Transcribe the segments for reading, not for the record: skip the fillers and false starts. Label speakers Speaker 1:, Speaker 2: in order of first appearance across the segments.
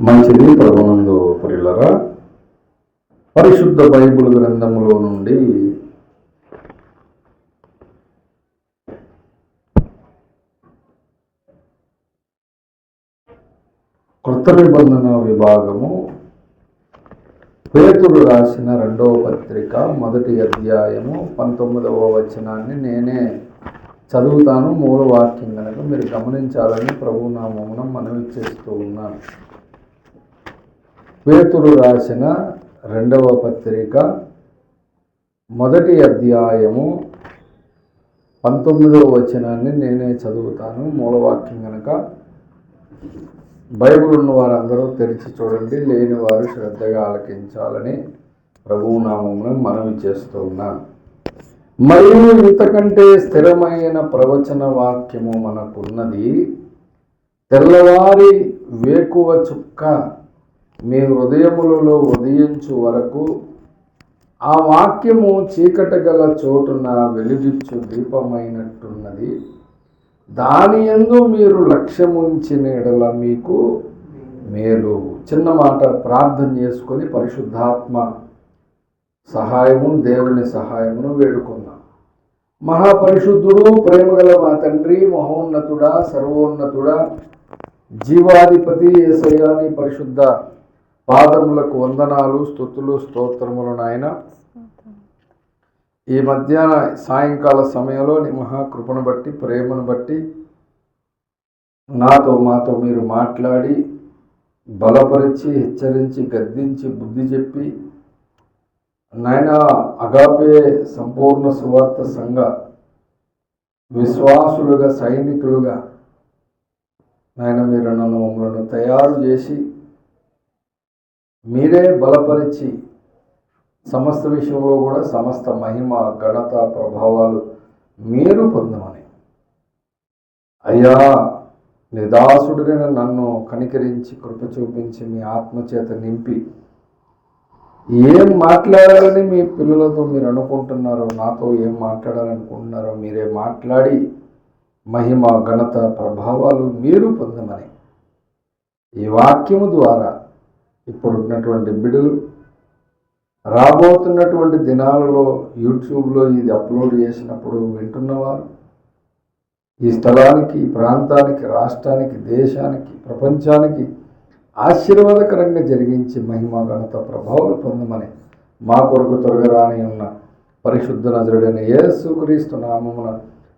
Speaker 1: మంచిది. ప్రభునందు ప్రియులరా, పరిశుద్ధ బైబిల్ గ్రంథములో నుండి కొత్త నిబంధన విభాగము పేతురు రాసిన 2వ పత్రిక 1వ అధ్యాయము 19వ వచనాన్ని నేనే చదువుతాను. మూలవాక్యం కనుక మీరు గమనించాలని ప్రభునామమున మనవి చేస్తూ ఉన్నాను. పేతురు రాసిన 2వ పత్రిక 1వ అధ్యాయము 19వ వచనాన్ని నేనే చదువుతాను. మూలవాక్యం కనుక బైబిల్ ఉన్న వారందరూ తెరిచి చూడండి, లేని వారు శ్రద్ధగా ఆలకించాలని ప్రభునామమున మనవి చేస్తూ ఉన్నాను. మరియు ఇంతకంటే స్థిరమైన ప్రవచన వాక్యము మనకున్నది. తెల్లవారి వేకువ చుక్క మీ హృదయములలో ఉదయించు వరకు ఆ వాక్యము చీకట గల చోటున వెలుగిచ్చు దీపమైనట్టున్నది. దాని యందు మీరు లక్ష్యముంచిన ఎడల మీకు మేలు. చిన్న మాట ప్రార్థన చేసుకొని పరిశుద్ధాత్మ సహాయమును, దేవుని సహాయమును వేడుకుందాం. మహాపరిశుద్ధుడు, ప్రేమగల మా తండ్రి, మహోన్నతుడా, సర్వోన్నతుడా, జీవాధిపతి యేసయ్యా, నీ పరిశుద్ధ పాదములకు వందనాలు, స్తుతులు, స్తోత్రములు నాయన. ఈ మధ్యాహ్న సాయంకాల సమయంలో నీ మహాకృపను బట్టి, ప్రేమను బట్టి మాతో మీరు మాట్లాడి బలపరిచి, హెచ్చరించి, గద్దించి, బుద్ధి చెప్పి నాయన అగాపే సంపూర్ణ సువార్త సంఘ విశ్వాసులుగా, సైనికులుగా నాయన మీరు మమ్మల్ని తయారు చేసి మీరే బలపరిచి సమస్త విషయంలో కూడా సమస్త మహిమ, ఘనత, ప్రభావాలు మీరు పొందమని అయ్యా నిదాసుడిన నన్ను కనికరించి కృప చూపించి మీ ఆత్మచేత నింపి ఏం మాట్లాడాలని మీ పిల్లలతో మీరు అనుకుంటున్నారో, నాతో ఏం మాట్లాడాలనుకుంటున్నారో మీరే మాట్లాడి మహిమ, ఘనత, ప్రభావాలు మీరు పొందమని ఈ వాక్యము ద్వారా ఇప్పుడున్నటువంటి బిడ్డలు, రాబోతున్నటువంటి దినాలలో యూట్యూబ్లో ఇది అప్లోడ్ చేసినప్పుడు వింటున్నవారు, ఈ స్థలానికి, ఈ ప్రాంతానికి, రాష్ట్రానికి, దేశానికి, ప్రపంచానికి ఆశీర్వాదకరంగా జరిగించి మహిమ, ఘనత, ప్రభావాలు పొందమని మా కొరకు త్వరగా రాని ఉన్న పరిశుద్ధ నజరుడైన యేసుక్రీస్తు నామమున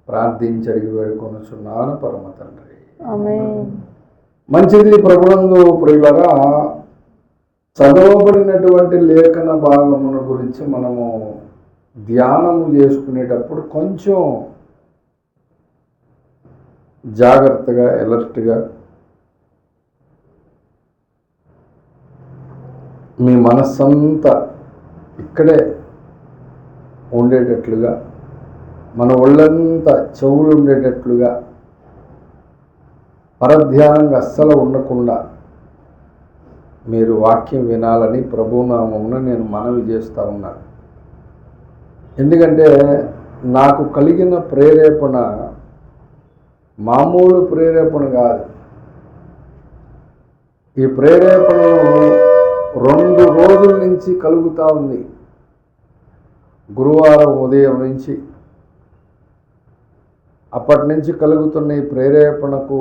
Speaker 1: ప్రార్థించి అడిగి వేడుకొనుచున్నాను పరమ తండ్రి.
Speaker 2: ఆమేన్.
Speaker 1: మంచిది. ప్రభునందు ప్రియులరా, చదవబడినటువంటి లేఖన భాగముల గురించి మనము ధ్యానము చేసుకునేటప్పుడు కొంచెం జాగ్రత్తగా, అలర్ట్గా, మీ మనస్సంతా ఇక్కడే ఉండేటట్లుగా, మన ఒళ్ళంతా చెవులు ఉండేటట్లుగా, పరధ్యానంగా అస్సలు ఉండకుండా మీరు వాక్యం వినాలని ప్రభునామమున నేను మనవి చేస్తూ ఉన్నాను. ఎందుకంటే నాకు కలిగిన ప్రేరేపణ మామూలు ప్రేరేపణ కాదు. ఈ ప్రేరేపణ 2 రోజుల నుంచి కలుగుతూ ఉంది. గురువారం ఉదయం నుంచి అప్పటి నుంచి కలుగుతున్న ఈ ప్రేరేపణకు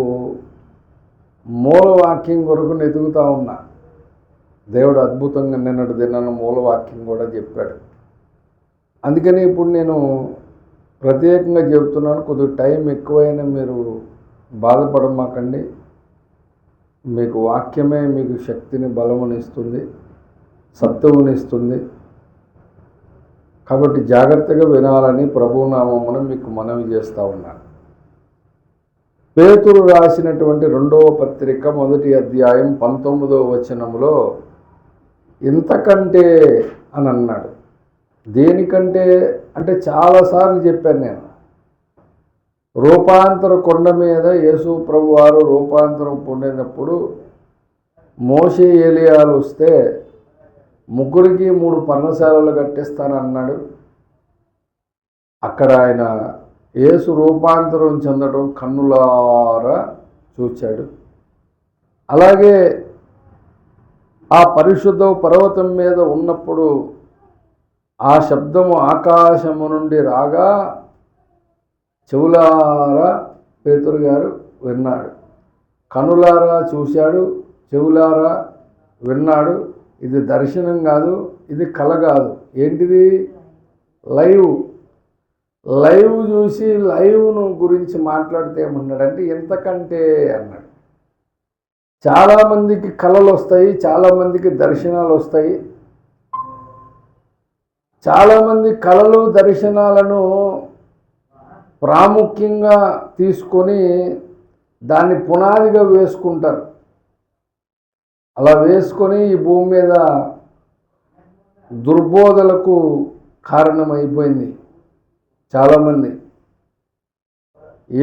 Speaker 1: మూలవాక్యం కొరకు ఎదుగుతూ ఉన్నా. దేవుడు అద్భుతంగా నిన్నటి దినాన మూలవాక్యం కూడా చెప్పాడు. అందుకని ఇప్పుడు నేను ప్రత్యేకంగా చెబుతున్నాను. కొద్దిగా టైం ఎక్కువైనా మీరు బాధపడమాకండి. మీకు వాక్యమే మీకు శక్తిని, బలమునిస్తుంది, సత్తువునిస్తుంది. కాబట్టి జాగ్రత్తగా వినాలని ప్రభునామమున మీకు మనవి చేస్తూ ఉన్నాను. పేతురు రాసినటువంటి 2వ పత్రిక 1వ అధ్యాయం 19వ వచనంలో ఇంతకంటే అని అన్నాడు. దేనికంటే అంటే చాలాసార్లు చెప్పాను నేను. రూపాంతర కొండ మీద యేసు ప్రభు వారు రూపాంతరం పొందినప్పుడు మోషే, ఏలియాలు వస్తే 3కి 3 పర్ణశాలలు కట్టిస్తానన్నాడు. అక్కడ ఆయన యేసు రూపాంతరం చెందడం కన్నులారా చూచాడు. అలాగే ఆ పరిశుద్ధ పర్వతం మీద ఉన్నప్పుడు ఆ శబ్దము ఆకాశము నుండి రాగా చెవులారా పేతురు గారు విన్నాడు, కనులారా చూశాడు, చెవులారా విన్నాడు. ఇది దర్శనం కాదు, ఇది కల కాదు. ఏంటిది? లైవ్ చూసి లైవ్ను గురించి మాట్లాడితే ఏమన్నాడంటే ఎంతకంటే అన్నాడు. చాలామందికి కళలు వస్తాయి, చాలామందికి దర్శనాలు వస్తాయి. చాలామంది కళలు దర్శనాలను ప్రాముఖ్యంగా తీసుకొని దాన్ని పునాదిగా వేసుకుంటారు. అలా వేసుకొని ఈ భూమి మీద దుర్బోధలకు కారణమైపోయింది చాలామంది.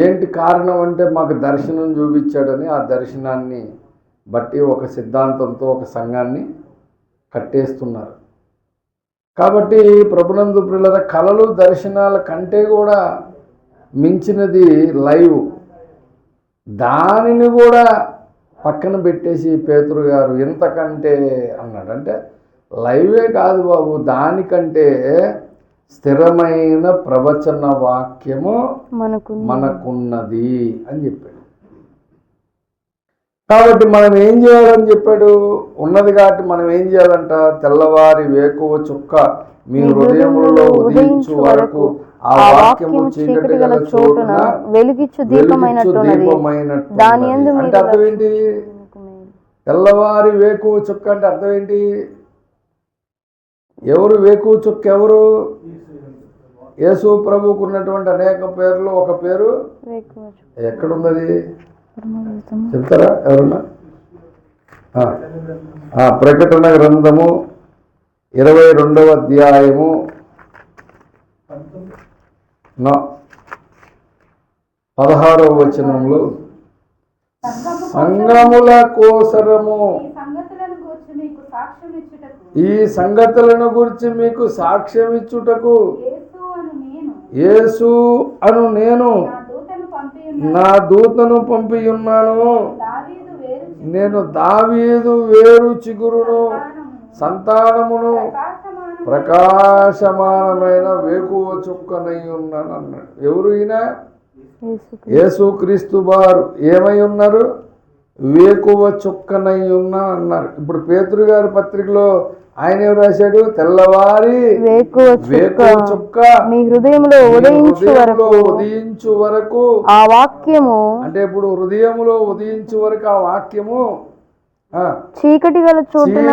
Speaker 1: ఏంటి కారణం అంటే మాకు దర్శనం చూపించాడని ఆ దర్శనాన్ని బట్టి ఒక సిద్ధాంతంతో ఒక సంఘాన్ని కట్టేస్తున్నారు. కాబట్టి ప్రభునందు ప్రియులారా, కళలు దర్శనాల కంటే కూడా మించినది లైవ్. దానిని కూడా పక్కన పెట్టేసి పేతురు గారు ఎంతకంటే అన్నాడు. అంటే లైవే కాదు బాబు, దానికంటే స్థిరమైన ప్రవచన వాక్యము మనకున్నది అని చెప్పాడు. కాబట్టి మనం ఏం చేయాలని చెప్పాడు? ఉన్నది కాబట్టి మనం ఏం చేయాలంట? తెల్లవారి వేకువ చుక్క మీ హృదయములలో ఉదయించు వరకు ఆ వాక్యము చీకటి గల చోటున వెలుగిచ్చు దీపమైనట్టున్నది. అంటే అర్థం ఏంటి? తెల్లవారి వేకువ చుక్క అంటే అర్థం ఏంటి? ఎవరు వేకువ చుక్క? ఎవరు? యేసు ప్రభువుకు ఉన్నటువంటి అనేక పేర్లు ఒక పేరు ఎక్కడున్నది చెప్తారా ఎవరన్నా? ప్రకటన గ్రంథము 22వ అధ్యాయము 16వ వచనంలో సంఘముల కోసరము ఈ సంగతులను గురించి మీకు సాక్ష్యం ఇచ్చుటకు యేసు అను నేను నా దూతను పంపి ఉన్నాను. నేను దావీదు వేరు చిగురును, సంతానమును, ప్రకాశమానమైన వేకువ చుక్కనై ఉన్నాను అన్నాడు. ఎవరు ఈయన? యేసుక్రీస్తు వారు ఏమై ఉన్నారు? వేకువ చుక్కనై ఉన్నా అన్నారు. ఇప్పుడు పేతురు గారి పత్రికలో ఆయన ఏం రాశాడు? తెల్లవారి వేకువ చుక్క మీ హృదయంలో ఉదయించు వరకు ఆ వాక్యము. అంటే ఇప్పుడు హృదయంలో ఉదయించు వరకు ఆ వాక్యము చీకటి గల చోటున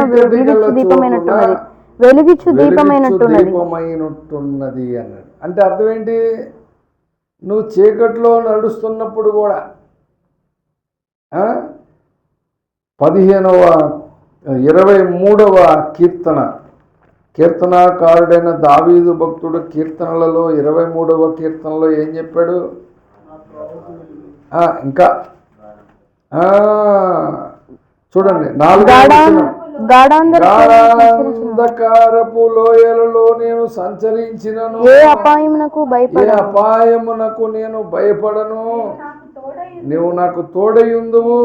Speaker 1: వెలుగిచ్చు దీపమైనట్టున్నది అన్నాడు. అంటే అర్థం ఏంటి? నువ్వు చీకట్లో నడుస్తున్నప్పుడు కూడా 23వ కీర్తనాకారుడైన దావీదు భక్తుడు కీర్తనలలో 23వ కీర్తనలో ఏం చెప్పాడు? ఇంకా చూడండి, 4వ గాఢాంధకారపు లోయలలో నేను సంచరించినను, ఏ అపాయమునకు నేను భయపడను. నీవు నాకు తోడయుందువు,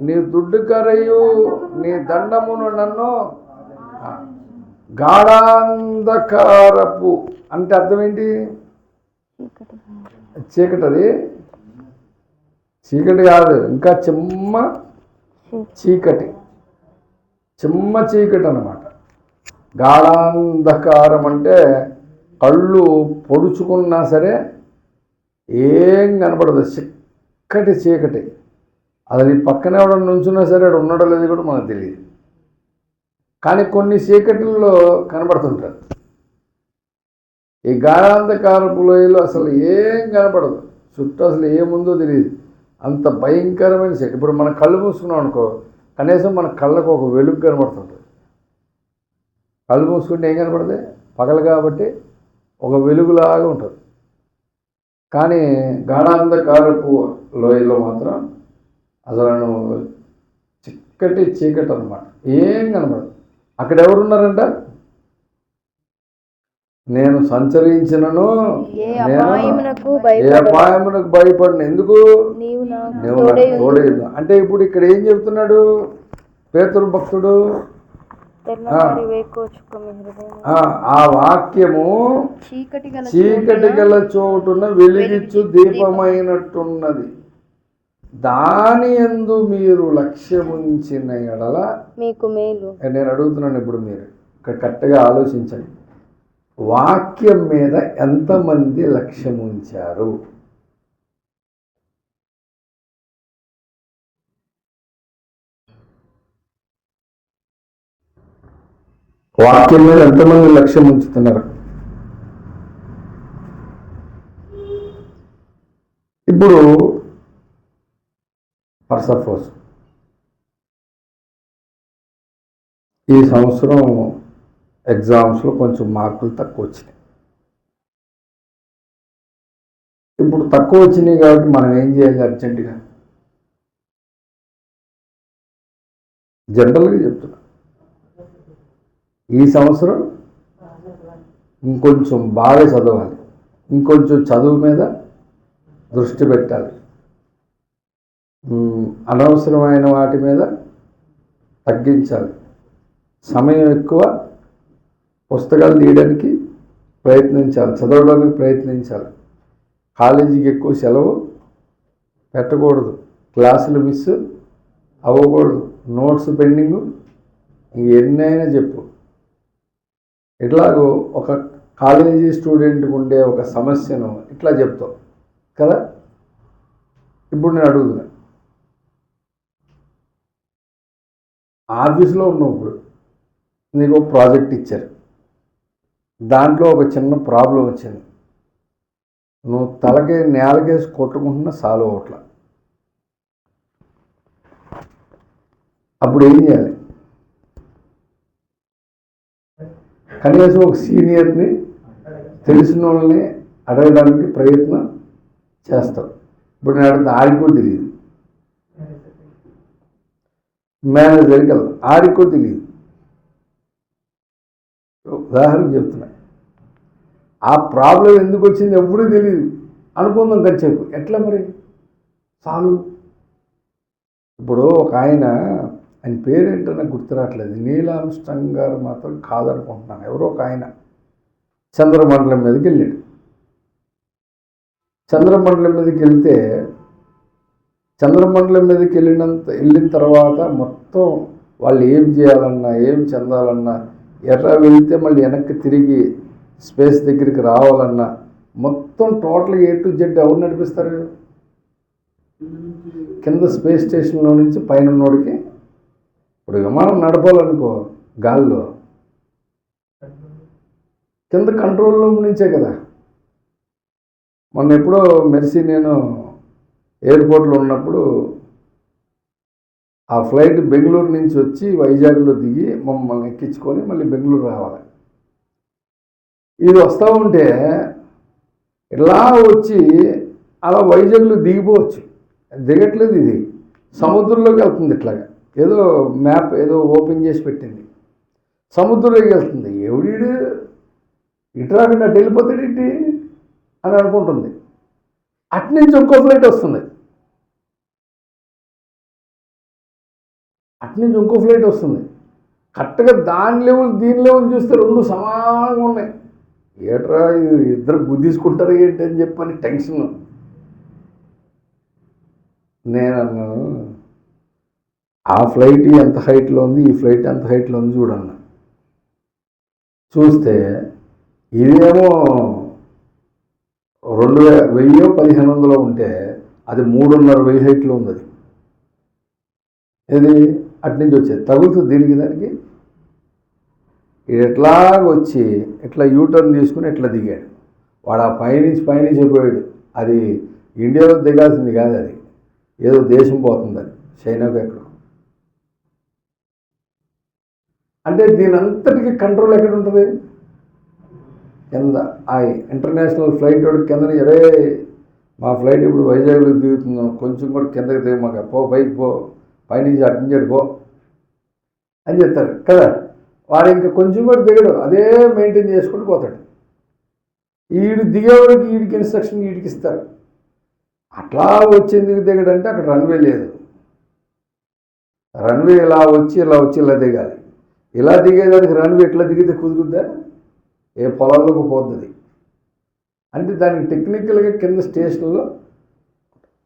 Speaker 1: నీ దుడ్డు కరయు నీ దండమును నన్ను. గాఢాంధకారపు అంటే అర్థం ఏంటి? చీకటి. అది చీకటి కాదు, ఇంకా చిమ్మ చీకటి అన్నమాట. గాఢాంధకారం అంటే కళ్ళు పొడుచుకున్నా సరే ఏం కనపడదు, చిక్కటి చీకటి. అది పక్కన ఎవడన్నా నుంచున్నా సరే అక్కడ ఉన్నాడో లేదో కూడా మనకు తెలియదు. కానీ కొన్ని చీకటిల్లో కనబడుతుంటారు. ఈ గాఢాంధకారపు లోయలో అసలు ఏం కనపడదు, చుట్టూ అసలు ఏముందో తెలియదు. అంత భయంకరమైన చీకటి. ఇప్పుడు మనం కళ్ళు మూసుకున్నాం అనుకో, కనీసం మన కళ్ళకు ఒక వెలుగు కనబడుతుంటుంది. కళ్ళు మూసుకుంటే ఏం కనపడదు? పగలు కాబట్టి ఒక వెలుగులాగా ఉంటుంది. కానీ గాఢాంధకారపు లోయలో మాత్రం అసలు చిక్కటి చీకటి అన్నమాట, ఏం కనబడదు. అక్కడ ఎవరున్నారంట? నేను సంచరించినను, ఏ అపాయమునకు భయపడను. ఎందుకు? నీవు నాకు తోడై. అంటే ఇప్పుడు ఇక్కడ ఏం చెప్తున్నాడు? పేతురు భక్తుడు ఆ వాక్యము చీకటి గల చోటున వెలిగిచ్చు దీపమైనట్టున్నది, దాని యందు మీరు లక్ష్యముంచిన ఎడల మీకు మేలు. నేను అడుగుతున్నాను, ఇప్పుడు మీరు ఇక్కడ కరెక్ట్గా ఆలోచించండి. వాక్యం మీద ఎంతమంది లక్ష్యం ఉంచారు? వాక్యం మీద ఎంతమంది లక్ష్యం ఉంచుతున్నారు? ఇప్పుడు ఫర్ సపోజ్ ఈ సంవత్సరం ఎగ్జామ్స్లో కొంచెం మార్కులు తక్కువ వచ్చినాయి. ఇప్పుడు తక్కువ వచ్చినాయి కాబట్టి మనం ఏం చేయాలి? అర్జెంటుగా జనరల్గా చెప్తున్నా, ఈ సంవత్సరం ఇంకొంచెం బాగా చదవాలి, ఇంకొంచెం చదువు మీద దృష్టి పెట్టాలి, అనవసరమైన వాటి మీద తగ్గించాలి, సమయం ఎక్కువ పుస్తకాలు తీయడానికి ప్రయత్నించాలి, చదవడానికి ప్రయత్నించాలి, కాలేజీకి ఎక్కువ సెలవు పెట్టకూడదు, క్లాసులు మిస్ అవ్వకూడదు, నోట్స్ పెండింగు, ఎన్నైనా చెప్పు. ఇట్లాగో ఒక కాలేజీ స్టూడెంట్కి ఉండే ఒక సమస్యను ఇట్లా చెప్తావు కదా. ఇప్పుడు నేను అడుగుతున్నా, ఆఫీస్లో ఉన్నప్పుడు నీకు ఒక ప్రాజెక్ట్ ఇచ్చారు, దాంట్లో ఒక చిన్న ప్రాబ్లం వచ్చింది, నువ్వు నేలకేసి కొట్టుకుంటున్నా సాల్వ్ అవట్లా, అప్పుడు ఏం చేయాలి? కనీసం ఒక సీనియర్ని, తెలిసిన వాళ్ళని అడగడానికి ప్రయత్నం చేస్తావు. ఇప్పుడు నేను అడిగిన ఆడికి కూడా తెలియదు, మేనేజర్కి వెళ్తాం, ఆడికి కూడా తెలియదు. ఉదాహరణ చెప్తున్నా, ఆ ప్రాబ్లం ఎందుకు వచ్చింది ఎప్పుడూ తెలియదు, అనుకుందాం ఖర్చేపు ఎట్లా మరి సాల్వ్. ఇప్పుడు ఒక ఆయన పేరేంటో నాకు గుర్తురావట్లేదు, నీల్ ఆర్మ్స్ట్రాంగ్ గారు మాత్రం కాదనుకుంటున్నాను, ఎవరో ఒక ఆయన చంద్రమండలం మీదకి వెళ్ళాడు. చంద్రమండలం మీదకి వెళ్తే చంద్రమండలం మీదకి వెళ్ళిన తర్వాత మొత్తం వాళ్ళు ఏం చేయాలన్నా, ఏం చెందాలన్నా, ఎట్లా వెళితే మళ్ళీ వెనక్కి తిరిగి స్పేస్ దగ్గరికి రావాలన్నా మొత్తం టోటల్ A to Z ఎవరు నడిపిస్తారు? కింద స్పేస్ స్టేషన్లో నుంచి పైన ఉన్నోడికి. ఇప్పుడు విమానం నడపాలనుకో గాల్లో, కింద కంట్రోల్ రూమ్ నుంచే కదా. మొన్న ఎప్పుడో మెర్సీ నేను ఎయిర్పోర్ట్లో ఉన్నప్పుడు ఆ ఫ్లైట్ బెంగళూరు నుంచి వచ్చి వైజాగ్లో దిగి మమ్మల్ని ఎక్కించుకొని మళ్ళీ బెంగళూరు రావాలి. ఇది వస్తూ ఉంటే ఇలా వచ్చి అలా వైజాగ్లో దిగిపోవచ్చు, దిగట్లేదు, ఇది సముద్రంలోకి వెళ్తుంది. ఇట్లాగా ఏదో మ్యాప్ ఏదో ఓపెన్ చేసి పెట్టింది, సముద్రంలోకి వెళ్తుంది. ఎవడీడు ఇటు రాకుండా అటు వెళ్ళిపోతాడేంటి అని అనుకుంటుంది. అట్నుంచి ఇంకో ఫ్లైట్ వస్తుంది, అట్నుంచి ఇంకో ఫ్లైట్ వస్తుంది. కరెక్ట్గా దాని లెవెల్ దీని లెవెల్ చూస్తే రెండు సమానంగా ఉన్నాయి. ఏట్రా ఇద్దరు గుద్దేసుకుంటారు ఏంటి అని చెప్పని టెన్షన్. నేను అన్నాను, ఆ ఫ్లైట్ ఎంత హైట్లో ఉంది, ఈ ఫ్లైట్ ఎంత హైట్లో ఉంది చూడన్నా. చూస్తే ఇదేమో 2000-1500 ఉంటే అది 3500 హైట్లో ఉంది. అది ఇది అట్నుంచి వచ్చేది తగులుతుంది దీనికి దానికి. ఎట్లాగొచ్చి ఇట్లా యూటర్న్ తీసుకుని ఇట్లా దిగాడు. వాడు ఆ పైనుంచి పోయాడు. అది ఇండియాలో దిగాల్సింది కాదు, అది ఏదో దేశం పోతుంది, అది చైనాకు ఎక్కడ. అంటే దీని అంతటికి కంట్రోల్ ఎక్కడ ఉంటుంది? కింద ఆ ఇంటర్నేషనల్ ఫ్లైట్ వాడికి కింద అరే మా ఫ్లైట్ ఇప్పుడు వైజాగ్లో దిగుతున్నాం, కొంచెం కూడా కిందకి దిగ, మాకు పో పైకి పో, పైనుంచి అటు పో అని చెప్తారు కదా. వాడు ఇంకా కొంచెం కూడా దిగడు, అదే మెయింటైన్ చేసుకుంటూ పోతాడు. వీడు దిగేవాడికి వీడికి ఇన్స్ట్రక్షన్ వీడికి ఇస్తారు. అట్లా వచ్చేందుకు దిగడంటే అక్కడ రన్వే లేదు. రన్వే ఇలా వచ్చి ఇలా దిగాలి. ఇలా దిగేదానికి రన్వే ఎట్లా దిగితే కుదురుద్దా? ఏ పొలాల్లోకి పోతుంది. అంటే దానికి టెక్నికల్గా కింద స్టేషన్లో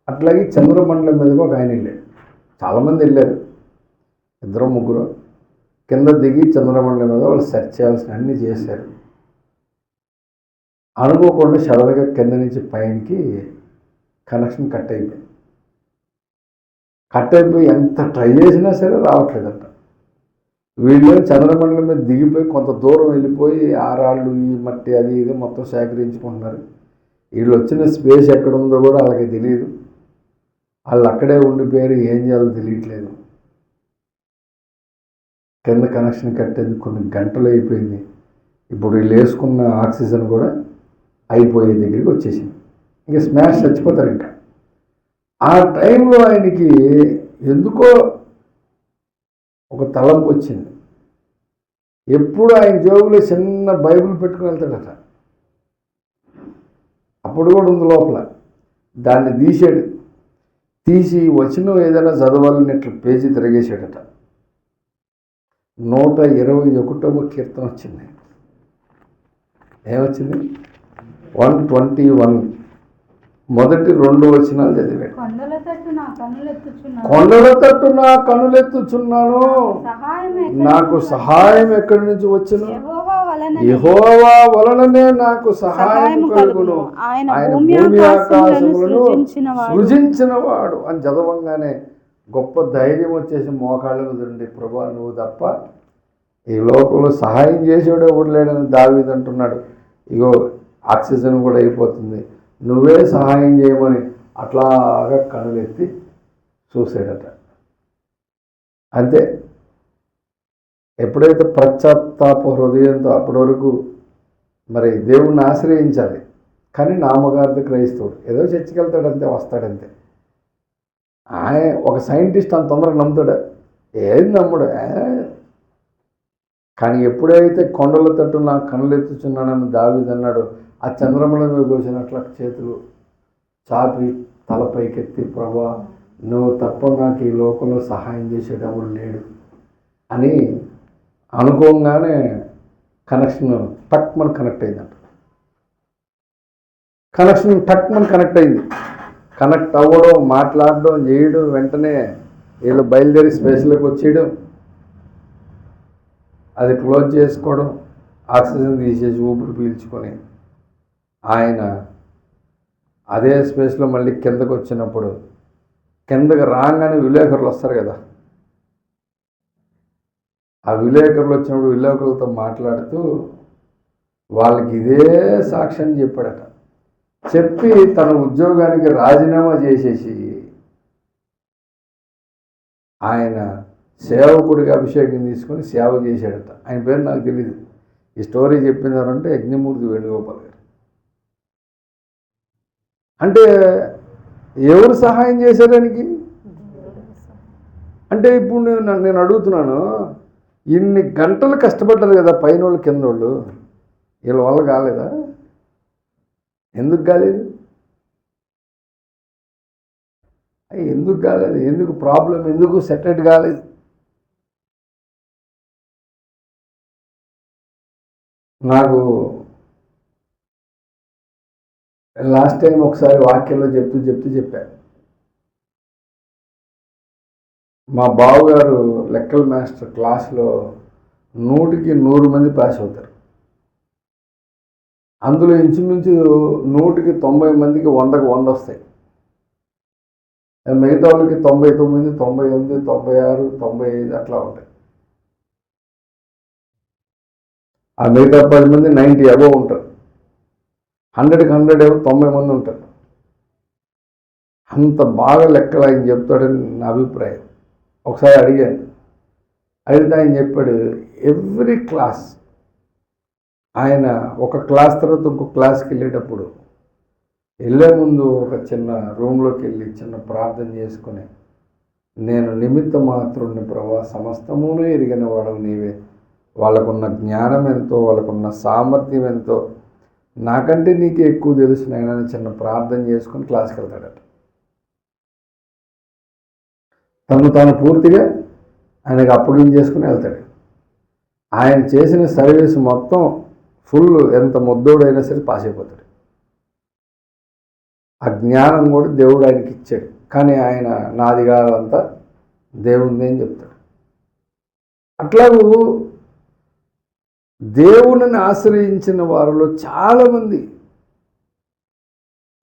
Speaker 1: అట్లాగే చంద్రమండలం మీదకి ఒక ఆయన వెళ్ళాడు. చాలామంది వెళ్ళారు, 2-3 కింద దిగి చంద్రమండలం మీద వాళ్ళు సెర్చ్ చేయాల్సిన అన్నీ చేశారు. అనుకోకుండా సడన్గా కింద నుంచి పైనకి కనెక్షన్ కట్ అయిపోయింది. కట్ అయిపోయి ఎంత ట్రై చేసినా సరే రావట్లేదంట. వీళ్ళు చంద్రమండలం మీద దిగిపోయి కొంత దూరం వెళ్ళిపోయి ఆరాళ్ళు ఈ మట్టి అది ఇది మొత్తం సేకరించుకుంటున్నారు. వీళ్ళు వచ్చిన స్పేస్ ఎక్కడుందో కూడా వాళ్ళకి తెలియదు. వాళ్ళు అక్కడే ఉండిపోయారు, ఏం చేయాలో తెలియట్లేదు. కింద కనెక్షన్ కట్టేది కొన్ని గంటలు అయిపోయింది. ఇప్పుడు వీళ్ళు వేసుకున్న ఆక్సిజన్ కూడా అయిపోయే దగ్గరికి వచ్చేసింది. ఇంకా స్మాష్ చచ్చిపోతారు. ఇంకా ఆ టైంలో ఆయనకి ఎందుకో ఒక తలంపు వచ్చింది. ఎప్పుడు ఆయన జోబులో చిన్న బైబిల్ పెట్టుకుని వెళ్తాడట. అప్పుడు కూడా ఉంది లోపల. దాన్ని తీసి వచనం ఏదైనా చదవాలని ఇట్లా పేజీ తిరిగేసాడట. 121వ కీర్తన వచ్చింది. ఏమొచ్చింది? 121 మొదటి 2 వచనాలు చదివాడు.
Speaker 2: కొండల
Speaker 1: తట్టు నా కనులెత్తుచున్నాను, నాకు సహాయం ఎక్కడి నుంచి వచ్చును? యెహోవా వలననే నాకు సహాయం కలుగును. ఆయన భూమి ఆకాశములను సృజించినవాడు అని చదవంగానే గొప్ప ధైర్యం వచ్చేసి మోకాళ్ళ మీద ఉండి, ప్రభువా నువ్వు తప్ప ఈ లోకంలో సహాయం చేసేవాడు ఎవడు లేడని దావీదు అంటున్నాడు. ఇగో ఆక్సిజన్ కూడా అయిపోతుంది, నువ్వే సహాయం చేయమని అట్లాగా కనులెత్తి చూసాడట. అంతే. ఎప్పుడైతే పశ్చాత్తాప హృదయంతో, అప్పటి వరకు మరి దేవుణ్ణి ఆశ్రయించాలి, కానీ నామకార్థ క్రైస్తవుడు ఏదో చర్చికి వెళ్తాడంతే, వస్తాడంతే. ఆయన ఒక సైంటిస్ట్ అంత తొందరగా నమ్ముతాడా? ఏది నమ్ముడు. కానీ ఎప్పుడైతే కొండల తట్టు నా కనులెత్తుచున్నానని దావీదు అన్నాడు, ఆ చంద్రమండలం మీద కూర్చున్నట్ల చేతులు చాపి తలపైకెత్తి, ప్రభువా నువ్వు తప్ప నాకు ఈ లోకంలో సహాయం చేసేటప్పుడు లేడు అని అనుకోగానే కనెక్షన్ టక్మని కనెక్ట్ అయిందంట. కనెక్ట్ అయింది. కనెక్ట్ అవ్వడం, మాట్లాడడం, చేయడం, వెంటనే వీళ్ళు బయలుదేరి స్పేస్లోకి వచ్చేయడం, అది క్లోజ్ చేసుకోవడం, ఆక్సిజన్ తీసేసి ఊపిరి పీల్చుకొని ఆయన అదే స్పేస్లో మళ్ళీ కిందకు వచ్చినప్పుడు, కిందకి రాగానే విలేకరులు వస్తారు కదా, ఆ విలేకరులు వచ్చినప్పుడు విలేకరులతో మాట్లాడుతూ వాళ్ళకి ఇదే సాక్ష్యం చెప్పాడట. చెప్పి తన ఉద్యోగానికి రాజీనామా చేసేసి ఆయన సేవకుడిగా అభిషేకం తీసుకొని సేవ చేశాడట. ఆయన పేరు నాకు తెలియదు. ఈ స్టోరీ చెప్పిందారంటే యజ్ఞమూర్తి వేణుగోపాల్ గారు. అంటే ఎవరు సహాయం చేశారానికి? అంటే ఇప్పుడు నేను అడుగుతున్నాను, ఇన్ని గంటలు కష్టపడ్డారు కదా పైన వాళ్ళు కింద వాళ్ళు, వీళ్ళ వల్ల కాలేదా? ఎందుకు కాలేదు? ఎందుకు ప్రాబ్లం ఎందుకు సెటిల్ కాలేదు? నాకు లాస్ట్ టైం ఒకసారి వాక్యంలో చెప్పాను. మా బావగారు లెక్కల మాస్టర్ క్లాస్లో 100కి 100 మంది పాస్ అవుతారు. అందులో ఇంచుమించు 100కి 90 మందికి 100కి 100 వస్తాయి. మిగతా వాళ్ళకి 99, 98, 96, 95 అట్లా ఉంటాయి. ఆ మిగతా 10 మంది 90 అబోవ్ ఉంటారు. 100కి 100 90 మంది ఉంటారు. అంత బాగా లెక్కలు ఆయన చెప్తాడని నా అభిప్రాయం. ఒకసారి అడిగాను, అడిగితే ఆయన చెప్పాడు, ఎవ్రీ క్లాస్ ఆయన ఒక క్లాస్ తర్వాత ఇంకొక క్లాస్కి వెళ్ళేటప్పుడు వెళ్ళే ముందు ఒక చిన్న రూమ్లోకి వెళ్ళి చిన్న ప్రార్థన చేసుకుని, నేను నిమిత్త మాత్రుడిని ప్రభువా, సమస్తమును ఎరిగిన వాడవు నీవే, వాళ్ళకున్న జ్ఞానం ఎంతో, వాళ్ళకున్న సామర్థ్యం ఎంతో నాకంటే నీకే ఎక్కువ తెలుసు నాయనా అని చిన్న ప్రార్థన చేసుకుని క్లాస్కి వెళ్తాడట. తను తాను పూర్తిగా ఆయనకు అప్పగించేసుకుని వెళ్తాడు. ఆయన చేసిన సర్వీస్ మొత్తం ఫుల్, ఎంత ముద్దోడైనా సరే పాస్ అయిపోతాడు. ఆ జ్ఞానం కూడా దేవుడు ఆయనకి ఇచ్చాడు, కానీ ఆయన నాది కాదంతా దేవుంది అని చెప్తాడు. అట్లాగూ దేవుని ఆశ్రయించిన వారిలో చాలామంది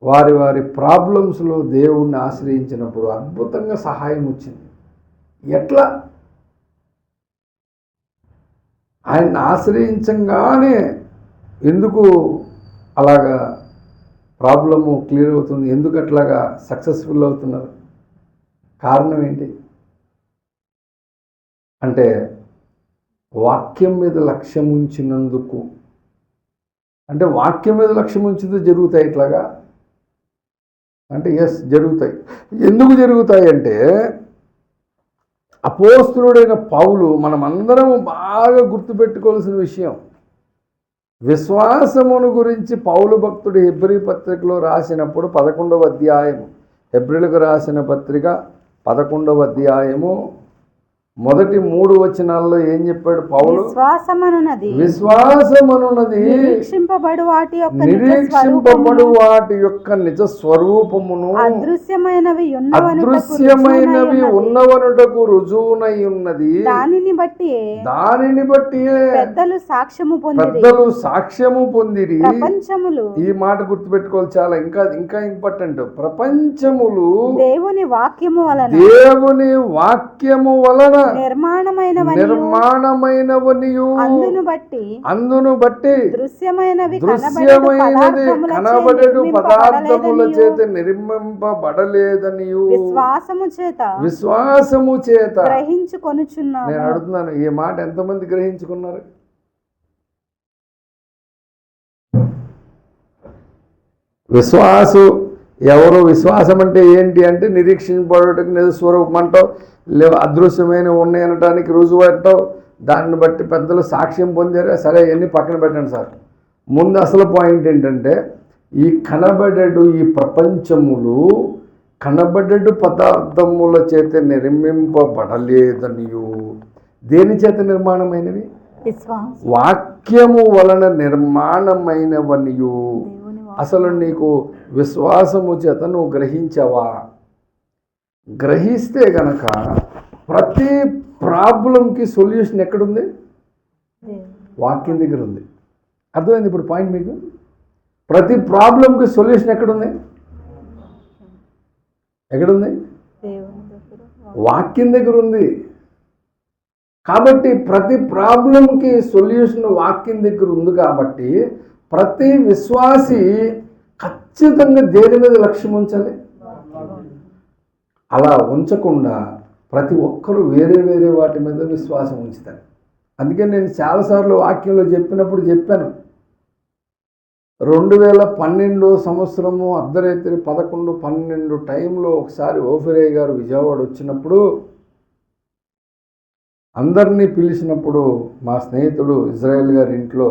Speaker 1: వారి వారి ప్రాబ్లమ్స్లో దేవుణ్ణి ఆశ్రయించినప్పుడు అద్భుతంగా సహాయం వచ్చింది. ఎట్లా? ఆయన్ని ఆశ్రయించంగానే ఎందుకు అలాగా ప్రాబ్లము క్లియర్ అవుతుంది? ఎందుకు అట్లాగా సక్సెస్ఫుల్ అవుతున్నారు? కారణం ఏంటి అంటే వాక్యం మీద లక్ష్యం ఉంచినందుకు. అంటే వాక్యం మీద లక్ష్యం ఉంచితే జరుగుతాయి ఇట్లాగా అంటే ఎస్ జరుగుతాయి. ఎందుకు జరుగుతాయి అంటే అపోస్తలుడైన పౌలు, మనమందరం బాగా గుర్తుపెట్టుకోవాల్సిన విషయం, విశ్వాసమును గురించి పౌలు భక్తుడు హెబ్రీ పత్రికలో రాసినప్పుడు 11వ అధ్యాయము, హెబ్రీలకు రాసిన పత్రిక 11వ అధ్యాయము మొదటి 3 వచనాల్లో ఏం చెప్పాడు పౌలు? విశ్వాసమనున్నది నిరీక్షింపబడు వాటి యొక్క నిజ స్వరూపమును అదృశ్యమైనవి ఉన్నవనుటకు రుజువునై ఉన్నది. దానిని బట్టి పెద్దలు సాక్ష్యము పొందిరి. ఈ మాట గుర్తుపెట్టుకోవాలి, చాలా ఇంకా ఇంపార్టెంట్. ప్రపంచములు దేవుని వాక్యము వలన నిర్మాణమైనవనియు అందును బట్టి దృశ్యమైనది కనబడేడు పదార్థముల చేత నిర్మింపబడలేదనియు విశ్వాసము చేత గ్రహించుకొనుచున్నాము. నేను అడుగుతున్నాను, ఈ మాట ఎంతమంది గ్రహించుకున్నారు? విశ్వాసం అంటే ఏంటి అంటే నిరీక్షింపబడటకు నిజ స్వరూపం అంటావు, లేవు అదృశ్యమైన ఉన్నాయి అనటానికి రుజువు అంటావు. దాన్ని బట్టి పెద్దలు సాక్ష్యం పొందారు. సరే, ఎన్ని పక్కన పెట్టండి సార్. ముందు అసలు పాయింట్ ఏంటంటే ఈ కనబడేడు ఈ ప్రపంచములు కనబడేడు పదార్థముల చేత నిర్మింపబడలేదనియు. దేని చేత నిర్మాణమైనవి? వాక్యము వలన నిర్మాణమైనవనియు. అసలు నీకు విశ్వాసము చేత నువ్వు గ్రహించవా? గ్రహిస్తే గనక ప్రతి ప్రాబ్లంకి సొల్యూషన్ ఎక్కడుంది? వాక్యం దగ్గర ఉంది. అర్థమైంది ఇప్పుడు పాయింట్ మీకు? ప్రతి ప్రాబ్లంకి సొల్యూషన్ ఎక్కడుంది? వాక్యం దగ్గర ఉంది. కాబట్టి ప్రతి ప్రాబ్లంకి సొల్యూషన్ వాక్యం దగ్గర ఉంది. కాబట్టి ప్రతి విశ్వాసి ఖచ్చితంగా దేని మీద లక్ష్యం ఉంచాలి? అలా ఉంచకుండా ప్రతి ఒక్కరూ వేరే వేరే వాటి మీద విశ్వాసం ఉంచుతారు. అందుకే నేను చాలాసార్లు వాక్యంలో చెప్పినప్పుడు చెప్పాను, 2012 సంవత్సరము అర్ధరాత్రి 11-12 టైంలో ఒకసారి ఓఫిరయ్య గారు విజయవాడ వచ్చినప్పుడు అందరినీ పిలిచినప్పుడు మా స్నేహితుడు ఇజ్రాయెల్ గారి ఇంట్లో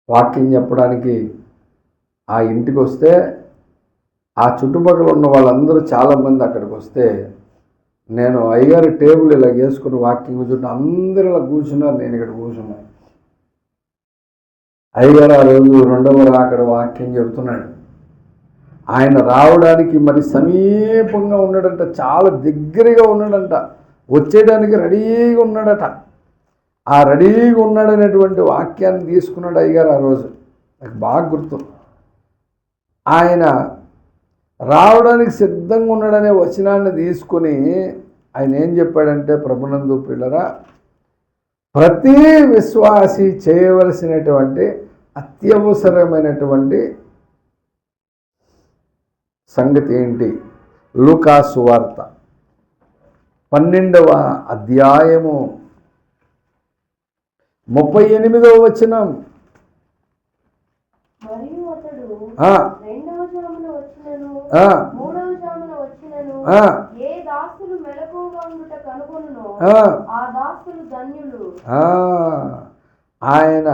Speaker 1: వాక్యం చెప్పడానికి ఆ ఇంటికి వస్తే ఆ చుట్టుపక్కల ఉన్న వాళ్ళందరూ చాలామంది అక్కడికి వస్తే నేను అయ్యగారి టేబుల్ ఇలా వేసుకుని వాక్యం కూర్చుంటే అందరూ ఇలా కూర్చున్నారు, నేను ఇక్కడ కూర్చున్నాను. అయ్యగారు ఆ రోజు 2వ అక్కడ వాక్యం చెబుతున్నాడు. ఆయన రావడానికి మరి సమీపంగా ఉన్నాడంట, చాలా దగ్గరగా ఉన్నాడంట, వచ్చేయడానికి రెడీగా ఉన్నాడట. ఆ రెడీగా ఉన్నాడనేటువంటి వాక్యాన్ని తీసుకున్నాడు అయ్యగారు ఆ రోజు. నాకు బాగా గుర్తు. ఆయన రావడానికి సిద్ధంగా ఉన్నాడనే వచనాన్ని తీసుకుని ఆయన ఏం చెప్పాడంటే, ప్రభునందు పిల్లరా, ప్రతి విశ్వాసి చేయవలసినటువంటి అత్యవసరమైనటువంటి సంగతి ఏంటి? లూకా సువార్త 12వ అధ్యాయము 38వ వచనం. ఆయన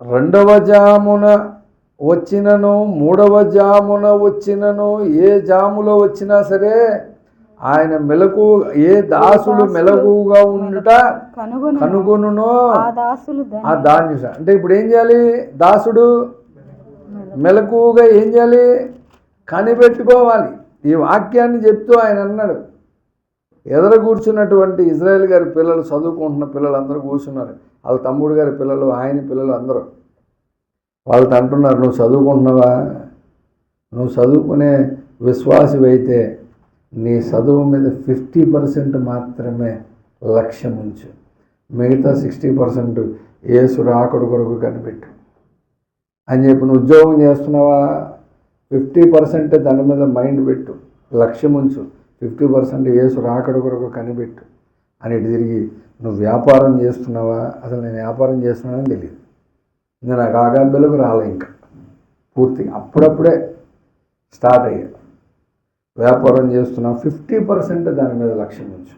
Speaker 1: 2వ జామున వచ్చినను 3వ జామున వచ్చినను ఏ జాములో వచ్చినా సరే ఆయన మెలకు ఏ దాసులు మెలకుగా ఉండుట కనుగొనునో ఆ దాన్ని చూసా. అంటే ఇప్పుడు ఏం చేయాలి? దాసుడు మెలకుగా ఏం చేయాలి? కనిపెట్టుకోవాలి. ఈ వాక్యాన్ని చెప్తూ ఆయన అన్నాడు. ఎదురు కూర్చున్నటువంటి ఇజ్రాయెల్ గారి పిల్లలు, చదువుకుంటున్న పిల్లలు అందరూ కూర్చున్నారు. వాళ్ళ తమ్ముడు గారి పిల్లలు, ఆయన పిల్లలు అందరూ వాళ్ళతో అంటున్నారు, నువ్వు చదువుకుంటున్నావా? నువ్వు చదువుకునే విశ్వాసం అయితే నీ చదువు మీద 50% మాత్రమే లక్ష్యం ఉంచు, మిగతా 60% యేసు రాకడ కొరకు కనిపెట్టు అని చెప్పి. నువ్వు ఉద్యోగం చేస్తున్నావా? 50% దాని మీద మైండ్ పెట్టు, లక్ష్యం ఉంచు, 50% యేసు రాకడ కొరకు కనిపెట్టు అని తిరిగి, నువ్వు వ్యాపారం చేస్తున్నావా? అసలు నేను వ్యాపారం చేస్తున్నానని తెలియదు. నేను నాకు ఆగాంబెలకు రాలే, ఇంకా పూర్తిగా అప్పుడప్పుడే స్టార్ట్ అయ్యా. వ్యాపారం చేస్తున్నా, 50% దాని మీద లక్ష్యం ఉంచు,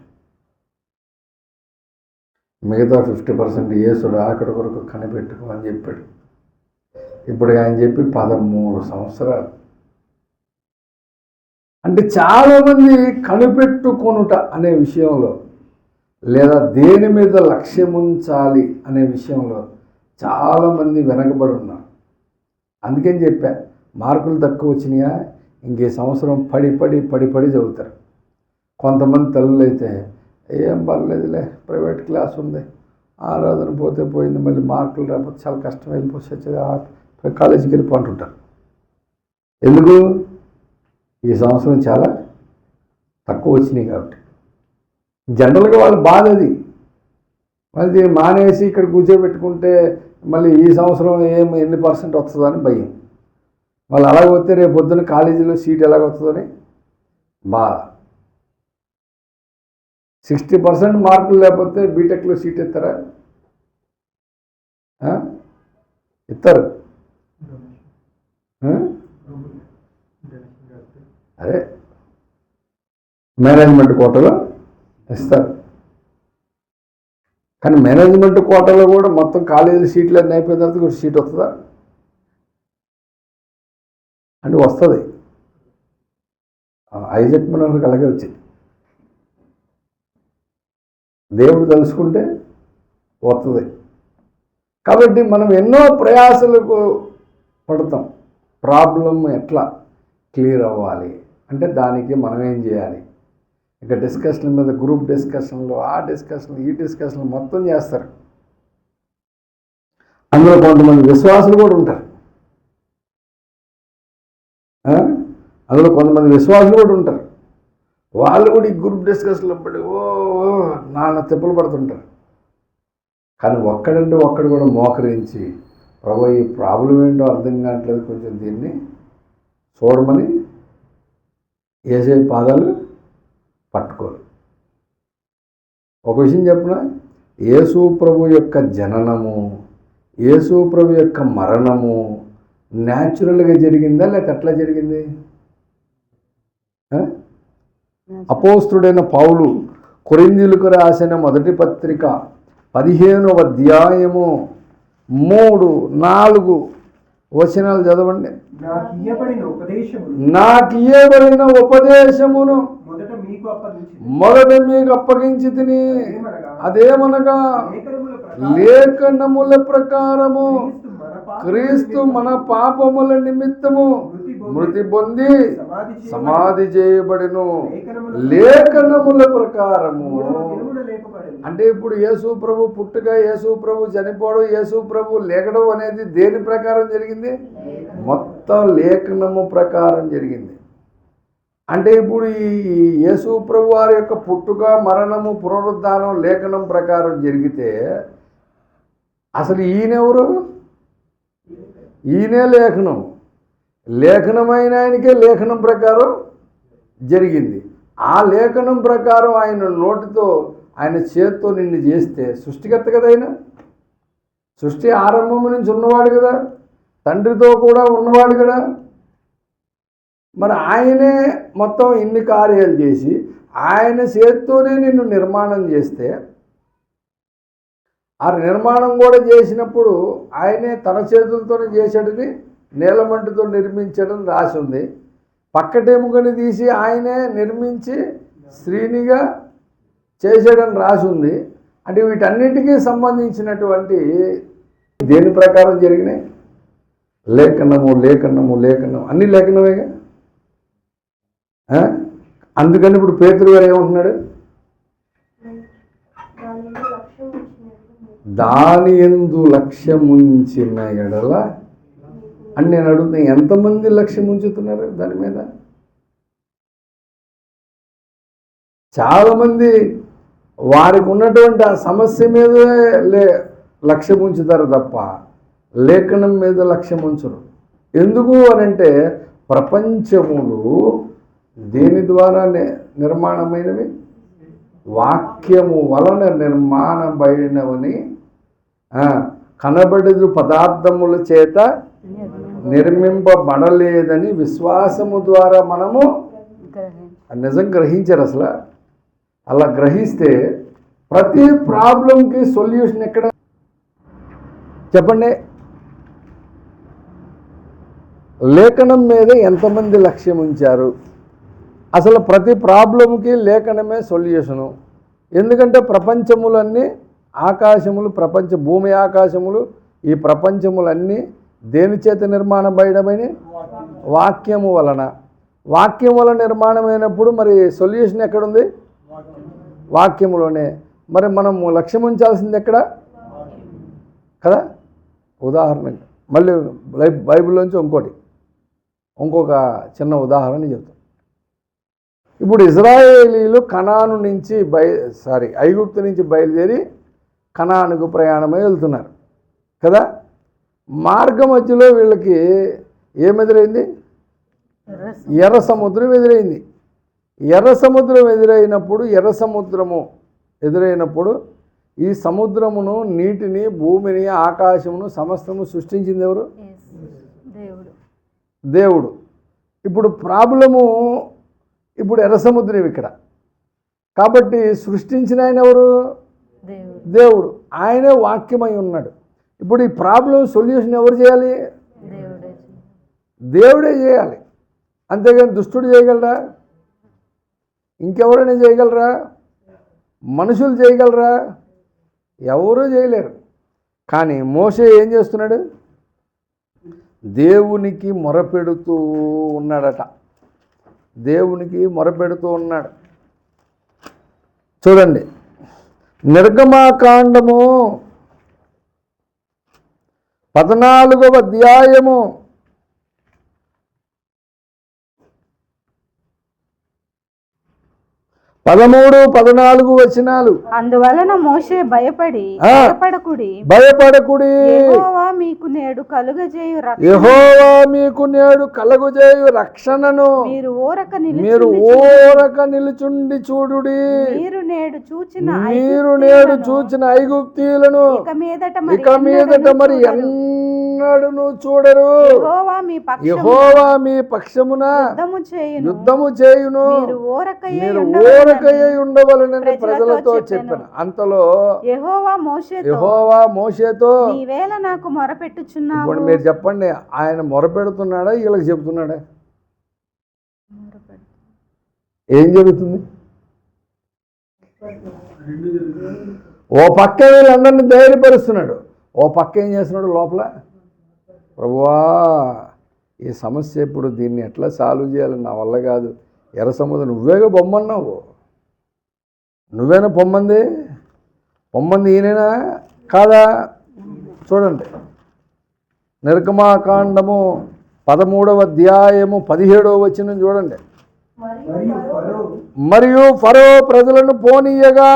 Speaker 1: మిగతా 50% యేసు రాకడ కొరకు కనిపెట్టుకో అని చెప్పాడు. ఇప్పుడు ఆయన చెప్పి 13 సంవత్సరాలు. అంటే చాలామంది కనిపెట్టుకొనుట అనే విషయంలో, లేదా దేని మీద లక్ష్యం ఉంచాలి అనే విషయంలో చాలామంది వెనకబడి ఉన్నారు. అందుకని చెప్పా, మార్కులు తక్కువ వచ్చినాయా ఇంకే సంవత్సరం పడి చదువుతారు. కొంతమంది తల్లులు అయితే ఏం పర్లేదులే, ప్రైవేట్ క్లాస్ ఉంది, ఆరాధన పోతే పోయింది, మళ్ళీ మార్కులు రాకపోతే చాలా కష్టం, వెళ్ళిపోతే కాలేజీకి వెళ్ళిపోతుంటారు. ఎందుకు? ఈ సంవత్సరం చాలా తక్కువ వచ్చినాయి కాబట్టి. జనరల్గా వాళ్ళ బాధ అది. మళ్ళీ మానేసి ఇక్కడ కూర్చోబెట్టుకుంటే మళ్ళీ ఈ సంవత్సరం ఎన్ని % వస్తుందో అని భయం. వాళ్ళు అలాగ వస్తే రేపు పొద్దున్న కాలేజీలో సీట్ ఎలాగ వస్తుందని బాధ. 60% మార్కులు లేకపోతే బీటెక్లో సీట్ ఇస్తారా? ఇస్తారు. అదే మేనేజ్మెంట్ కోటాలో ఇస్తారు. కానీ మేనేజ్మెంట్ కోటాలో కూడా మొత్తం కాలేజీ సీట్లు అన్నీ అయిపోయిన తర్వాత కూడా సీట్ వస్తుందా అంటే వస్తుంది. ఐజక్ మనోహర్కి అలాగే వచ్చింది. దేవుడు తెలుసుకుంటే వస్తుంది. కాబట్టి మనం ఎన్నో ప్రయాసలకు పడతాం. ప్రాబ్లం ఎట్లా క్లియర్ అవ్వాలి అంటే దానికి మనం ఏం చేయాలి? ఇక డిస్కషన్ల మీద, గ్రూప్ డిస్కషన్లు, ఆ డిస్కషన్లు, ఈ డిస్కషన్లు మొత్తం చేస్తారు. అందులో కొంతమంది విశ్వాసులు కూడా ఉంటారు. అందులో కొంతమంది విశ్వాసులు కూడా ఉంటారు. వాళ్ళు కూడా ఈ గ్రూప్ డిస్కషన్లో పడి నాన్న తిప్పలు పడుతుంటారు. కానీ ఒక్కడంటే ఒక్కడు కూడా మోకరించి, ప్రభు ఈ ప్రాబ్లం ఏంటో అర్థం కావట్లేదు, కొంచెం దీన్ని చూడమని యేసయ్య పాదాలు పట్టుకోరు. ఒక విషయం చెప్పిన, యేసు ప్రభు యొక్క జననము, యేసు ప్రభు యొక్క మరణము న్యాచురల్గా జరిగిందా లేక ఎట్లా జరిగింది? అపోస్తుడైన పౌలు కొరింథీయులకు రాసిన మొదటి పత్రిక 15వ అధ్యాయము 3-4 వచనాలు చదవండి. నాకు ఇయ్యబడిన ఉపదేశమును మొదట మీకు అప్పగించి తిని, అదేమనగా లేఖనముల ప్రకారము క్రీస్తు మన పాపముల నిమిత్తము మృతి పొంది సమాధి చేయబడిను. లేఖనముల ప్రకారము అంటే ఇప్పుడు యేసు ప్రభు పుట్టుక, యేసు ప్రభు చనిపోవడం, యేసు ప్రభు లేఖడం అనేది దేని ప్రకారం జరిగింది? మొత్తం లేఖనము ప్రకారం జరిగింది. అంటే ఇప్పుడు ఈ యేసు ప్రభు వారి యొక్క పుట్టుక, మరణము, పునరుద్ధానం లేఖనం ప్రకారం జరిగితే అసలు ఈయనెవరు? ఈయనే లేఖనం. లేఖనమైన ఆయనకే లేఖనం ప్రకారం జరిగింది. ఆ లేఖనం ప్రకారం ఆయన నోటితో, ఆయన చేత్తో నిన్ను చేస్తే సృష్టికర్త కదా ఆయన. సృష్టి ఆరంభం నుంచి ఉన్నవాడు కదా, తండ్రితో కూడా ఉన్నవాడు కదా. మరి ఆయనే మొత్తం ఇన్ని కార్యాలు చేసి ఆయన చేత్తోనే నిన్ను నిర్మాణం చేస్తే, ఆ నిర్మాణం కూడా చేసినప్పుడు ఆయనే తన చేతులతోనే చేశాడని నీలమంటితో నిర్మించడం రాసి ఉంది. పక్కటెముకని తీసి ఆయనే నిర్మించి స్త్రీనిగా చేసాడని రాసి ఉంది. అంటే వీటన్నిటికీ సంబంధించినటువంటి దేని ప్రకారం జరిగినాయి? లేఖనము అన్ని లేఖనమేగా. అందుకని ఇప్పుడు పేతురు గారు ఏమంటున్నాడు? దాని యందు లక్ష్యముంచిన ఎడల అని నేను అడుగుతున్నా, ఎంతమంది లక్ష్యం ఉంచుతున్నారు దాని మీద? చాలామంది వారికి ఉన్నటువంటి ఆ సమస్య మీదే లక్ష్యం ఉంచుతారు తప్ప లేఖనం మీద లక్ష్యం ఉంచరు. ఎందుకు అనంటే ప్రపంచములు దేని ద్వారా నిర్మాణమైనవి? వాక్యము వలన నిర్మాణమైనవని, కనబడదు పదార్థముల చేత నిర్మింపబడలేదని విశ్వాసము ద్వారా మనము నిజం గ్రహించారు. అసలు అలా గ్రహిస్తే ప్రతి ప్రాబ్లంకి సొల్యూషన్ ఎక్కడ చెప్పండి? లేఖనం మీద ఎంతమంది లక్ష్యం ఉంచారు? అసలు ప్రతి ప్రాబ్లంకి లేఖనమే సొల్యూషను. ఎందుకంటే ప్రపంచములన్నీ ఆకాశములు, భూమి ఆకాశములు, ఈ ప్రపంచములన్నీ దేని చేత నిర్మాణమైన? వాక్యము వలన. వాక్యం వలన నిర్మాణమైనప్పుడు మరి సొల్యూషన్ ఎక్కడుంది? వాక్యములోనే. మరి మనం లక్ష్యం ఉంచాల్సింది ఎక్కడ కదా? ఉదాహరణకి మళ్ళీ బైబిల్లోంచి ఇంకొక చిన్న ఉదాహరణ చెప్తాం. ఇప్పుడు ఇజ్రాయేలీలు కనాను నుంచి ఐగుప్తు నుంచి బయలుదేరి కనానుకు ప్రయాణమై వెళ్తున్నారు కదా. మార్గ మధ్యలో వీళ్ళకి ఏమెదురైంది? ఎర్ర సముద్రం ఎదురైంది. ఎర్ర సముద్రం ఎదురైనప్పుడు ఈ సముద్రమును, నీటిని, భూమిని, ఆకాశమును సమస్తము సృష్టించింది ఎవరు? దేవుడు. ఇప్పుడు ప్రాబ్లము ఎర్ర సముద్రం ఇక్కడ. కాబట్టి సృష్టించిన ఆయన ఎవరు? దేవుడు. ఆయనే వాక్యమై ఉన్నాడు. ఇప్పుడు ఈ ప్రాబ్లం సొల్యూషన్ ఎవరు చేయాలి? దేవుడే చేయాలి. అంతేగాని దుష్టుడు చేయగలరా? ఇంకెవరైనా చేయగలరా? మనుషులు చేయగలరా? ఎవరూ చేయలేరు. కానీ మోషే ఏం చేస్తున్నాడు? దేవునికి మొరపెడుతూ ఉన్నాడట. దేవునికి మొరపెడుతూ ఉన్నాడు. చూడండి, నిర్గమాకాండము 14వ అధ్యాయము 13, 14 వచనాలు.
Speaker 2: అందువలన మోషే భయపడకుడి, యెహోవా మీకు నేడు కలుగజేయు రక్షణను మీరు ఊరక నిలుచుండి చూడుడి. మీరు నేడు చూచిన ఐగుప్తీయులను ఇక మీదట మరి ఎన్నడూ చూడరు. యెహోవా మీ పక్షమున యుద్ధము చేయును. మీరు ఊరకయ్యై ఉండవలెనని ప్రజలతో చెప్పిన. అంతలో యెహోవా మోషేతో నీవేళ నాకు మొరపెట్టుచున్నావు. ఇప్పుడు మీరు చెప్పండి, ఆయన మొరపెడుతున్నాడా వీళ్ళకి చెబుతున్నాడా? ఏం జరుగుతుంది? ఓ పక్క వీళ్ళందరినీ ధైర్యపరుస్తున్నాడు, ఓ పక్క ఏం చేస్తున్నాడు లోపల? ప్రభువా, ఈ సమస్య ఇప్పుడు దీన్ని ఎట్లా సాల్వ్ చేయాలి? నా వల్ల కాదు. ఎర్ర సముద్రం నువ్వేగా బొమ్మన్నావు, నువ్వేనా పొమ్మంది ఈయనైనా కాదా? చూడండి, నిర్గమాకాండము 13వ అధ్యాయము 17వ వచనం చూడండి. మరియు ఫరో ప్రజలను పోనీయగా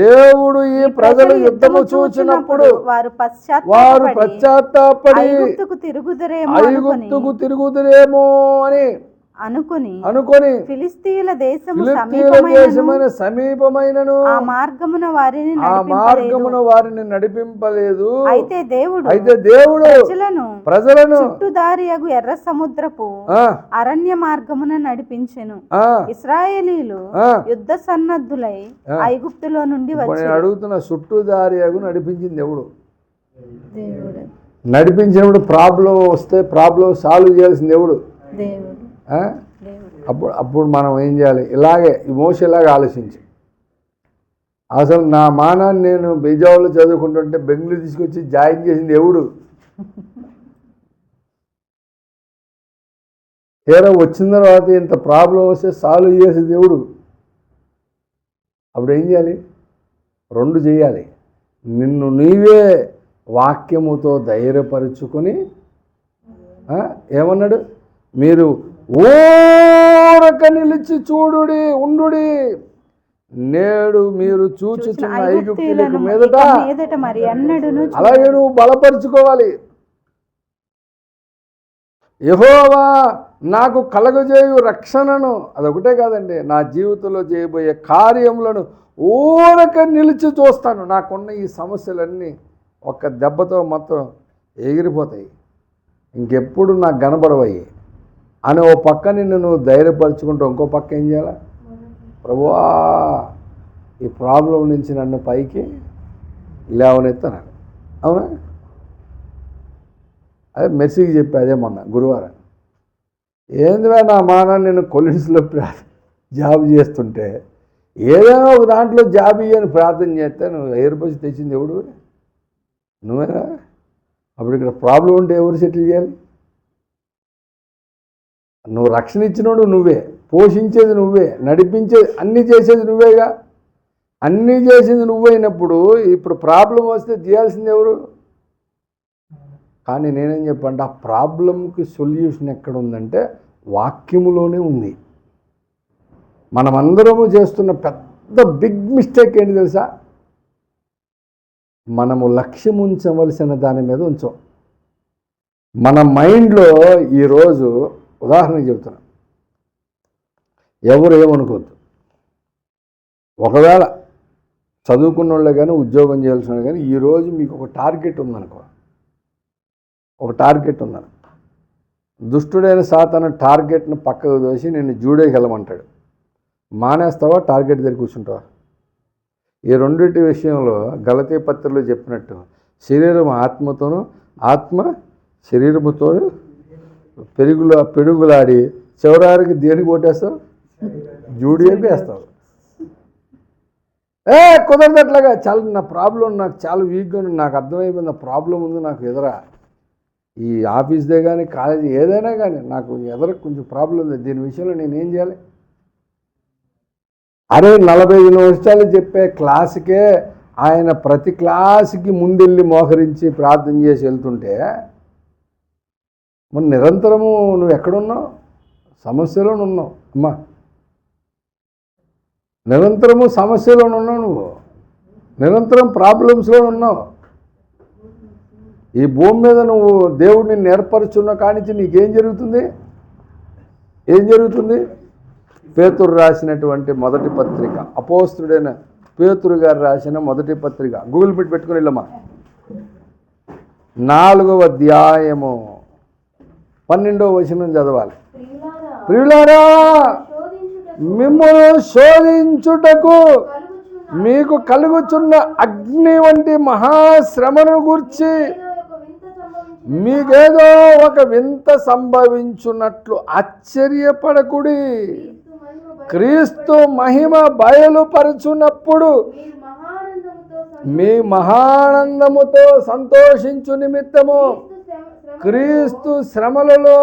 Speaker 2: దేవుడు ఈ ప్రజలు యుద్ధము చూచినప్పుడు వారు పశ్చాత్తాపడి ఐగుప్తుకు తిరుగుదురేమో అని అనుకొని ఫిలిస్తీయుల దేశమైన సమీపమైనను ఆ మార్గమున వారిని నడిపింపలేదు. అయితే దేవుడు ప్రజలను చుట్టుదారియగు ఎర్ర సముద్రపు అరణ్య మార్గమున నడిపించెను. ఇశ్రాయేలీలు యుద్ధ సన్నద్ధులై ఐగుప్తులో నుండి వచ్చి అడుగుతున్న చుట్టుదారియగు నడిపించింది దేవుడు. నడిపించినప్పుడు ప్రాబ్లం వస్తే ప్రాబ్లం సాల్వ్ చేయాల్సింది దేవుడు.
Speaker 1: అప్పుడు మనం ఏం చేయాలి? ఇలాగే ఇమోషన్లాగా ఆలోచించి, అసలు నా మానాన్ని నేను బీజావులో చదువుకుంటుంటే బెంగళూరు తీసుకొచ్చి జాయిన్ చేసింది ఎవడు? తీరా వచ్చిన తర్వాత ఇంత ప్రాబ్లం వస్తే సాల్వ్ చేసేది ఎవడు? అప్పుడు ఏం చేయాలి? 2 చేయాలి. నిన్ను నీవే వాక్యముతో ధైర్యపరుచుకొని, ఏమన్నాడు? మీరు ఊరక నిలిచి చూడుడి ఉండుడి, నేడు మీరు చూచుచున్న ఐగుప్తీయులకు మీదట
Speaker 3: మరి అన్నడును.
Speaker 1: అలాగే నువ్వు బలపరుచుకోవాలి. యెహోవా నాకు కలగజేయు రక్షణను, అదొకటే కాదండి, నా జీవితంలో చేయబోయే కార్యములను ఊరక నిలిచి చూస్తాను. నాకున్న ఈ సమస్యలన్నీ ఒక్క దెబ్బతో మొత్తం ఎగిరిపోతాయి, ఇంకెప్పుడు నాకు కనబడవయ్యి అని ఓ పక్క నిన్ను నువ్వు ధైర్యపరుచుకుంటూ ఇంకో పక్క ఏం చేయాలి? ప్రభువా ఈ ప్రాబ్లం నుంచి నన్ను పైకి లేవనెత్తను. అవునా? అదే మెస్సీకి చెప్పి అదే మొన్న గురువారం, ఏందివా నా మానాన్ని నేను కొలిన్స్లో జాబ్ చేస్తుంటే ఏదైనా ఒక దాంట్లో జాబ్ ఇయ్యని ప్రార్థన చేస్తే నువ్వు ఎయిర్ బస్ తెచ్చింది ఎవడు? నువ్వేనా? అప్పుడు ఇక్కడ ప్రాబ్లం ఉంటే ఎవరు సెటిల్ చేయాలి? నువ్వు రక్షణ ఇచ్చినోడు నువ్వే, పోషించేది నువ్వే, నడిపించేది అన్నీ చేసేది నువ్వేగా. అన్నీ చేసింది నువ్వైనప్పుడు ఇప్పుడు ప్రాబ్లం వస్తే చేయాల్సింది ఎవరు? కానీ నేనేం చెప్పంటే ఆ ప్రాబ్లంకి సొల్యూషన్ ఎక్కడ ఉందంటే వాక్యములోనే ఉంది. మనమందరము చేస్తున్న పెద్ద బిగ్ మిస్టేక్ ఏంటి తెలుసా? మనము లక్ష్యం ఉంచవలసిన దాని మీద ఉంచాం. మన మైండ్లో ఈరోజు ఉదాహరణకు చెబుతున్నా, ఎవరు ఏమనుకోవద్దు, ఒకవేళ చదువుకున్న వాళ్ళే కానీ ఉద్యోగం చేయాల్సిన వాళ్ళు కానీ ఈరోజు మీకు ఒక టార్గెట్ ఉందనుకో, ఒక టార్గెట్ ఉందని దుష్టుడైన సాతాను టార్గెట్ను పక్కకు దోసి నిన్ను జూడేకి వెళ్ళమంటాడు. మానేస్తావా? టార్గెట్ దగ్గర కూర్చుంటావా? ఈ రెండింటి విషయంలో గలతీ పత్రికలో చెప్పినట్టు శరీరం ఆత్మతోనూ ఆత్మ శరీరముతోనూ పెరుగులాడి చివరికి దేనికి కొట్టేస్తావు? జూడియోకి వేస్తావు. కుదరదట్లాగా చాలా నా ప్రాబ్లం, నాకు చాలా వీక్గా ఉంది, నాకు అర్థమైపోయింది, ప్రాబ్లం ఉంది నాకు ఎదురా, ఈ ఆఫీస్దే కానీ కాలేజీ ఏదైనా కానీ నాకు ఎదురు కొంచెం ప్రాబ్లం ఉంది, దీని విషయంలో నేనేం చేయాలి? అరే 45 నిమిషాలు చెప్పే క్లాసుకే ఆయన ప్రతి క్లాసుకి ముందెళ్ళి మోకరించి ప్రార్థన చేసి వెళ్తుంటే మరి నిరంతరము నువ్వు ఎక్కడున్నావు? సమస్యలో ఉన్నావు అమ్మా, నిరంతరము సమస్యలో ఉన్నావు, నువ్వు నిరంతరం ప్రాబ్లమ్స్లో ఉన్నావు. ఈ భూమి మీద నువ్వు దేవుడిని ఏర్పరుచున్న కానించి నీకేం జరుగుతుంది? ఏం జరుగుతుంది? పేతురు రాసినటువంటి మొదటి పత్రిక, అపోస్తుడైన పేతురు గారు రాసిన మొదటి పత్రిక, గూగుల్ మీట్ పెట్టుకుని వెళ్ళమ్మా, 4వ అధ్యాయము 12వ వచనం చదవాలి. ప్రియులారా, మిమ్మల్ని శోధించుటకు మీకు కలుగుచున్న అగ్ని వంటి మహాశ్రమను గూర్చి మీకేదో ఒక వింత సంభవించున్నట్లు ఆశ్చర్యపడకుడి. క్రీస్తు మహిమ బయలుపరచునప్పుడు మీ మహానందముతో సంతోషించు నిమిత్తము క్రీస్తు శ్రమలలో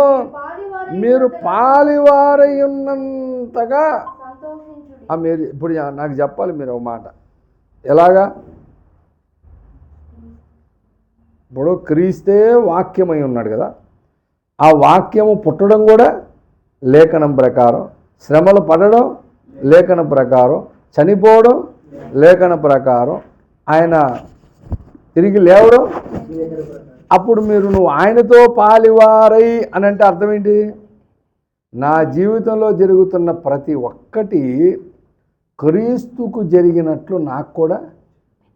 Speaker 1: మీరు పాలివారై ఉన్నంతగా మీరు ఇప్పుడు నాకు చెప్పాలి మీరు ఒక మాట. ఎలాగా? ఇప్పుడు క్రీస్తే వాక్యమై ఉన్నాడు కదా, ఆ వాక్యము పుట్టడం కూడా లేఖనం ప్రకారం, శ్రమలు పడడం లేఖనం ప్రకారం, చనిపోవడం లేఖన ప్రకారం, ఆయన తిరిగి లేవడం. అప్పుడు నువ్వు ఆయనతో పాలివారై అని అంటే అర్థం ఏంటి? నా జీవితంలో జరుగుతున్న ప్రతి ఒక్కటి క్రీస్తుకు జరిగినట్లు నాకు కూడా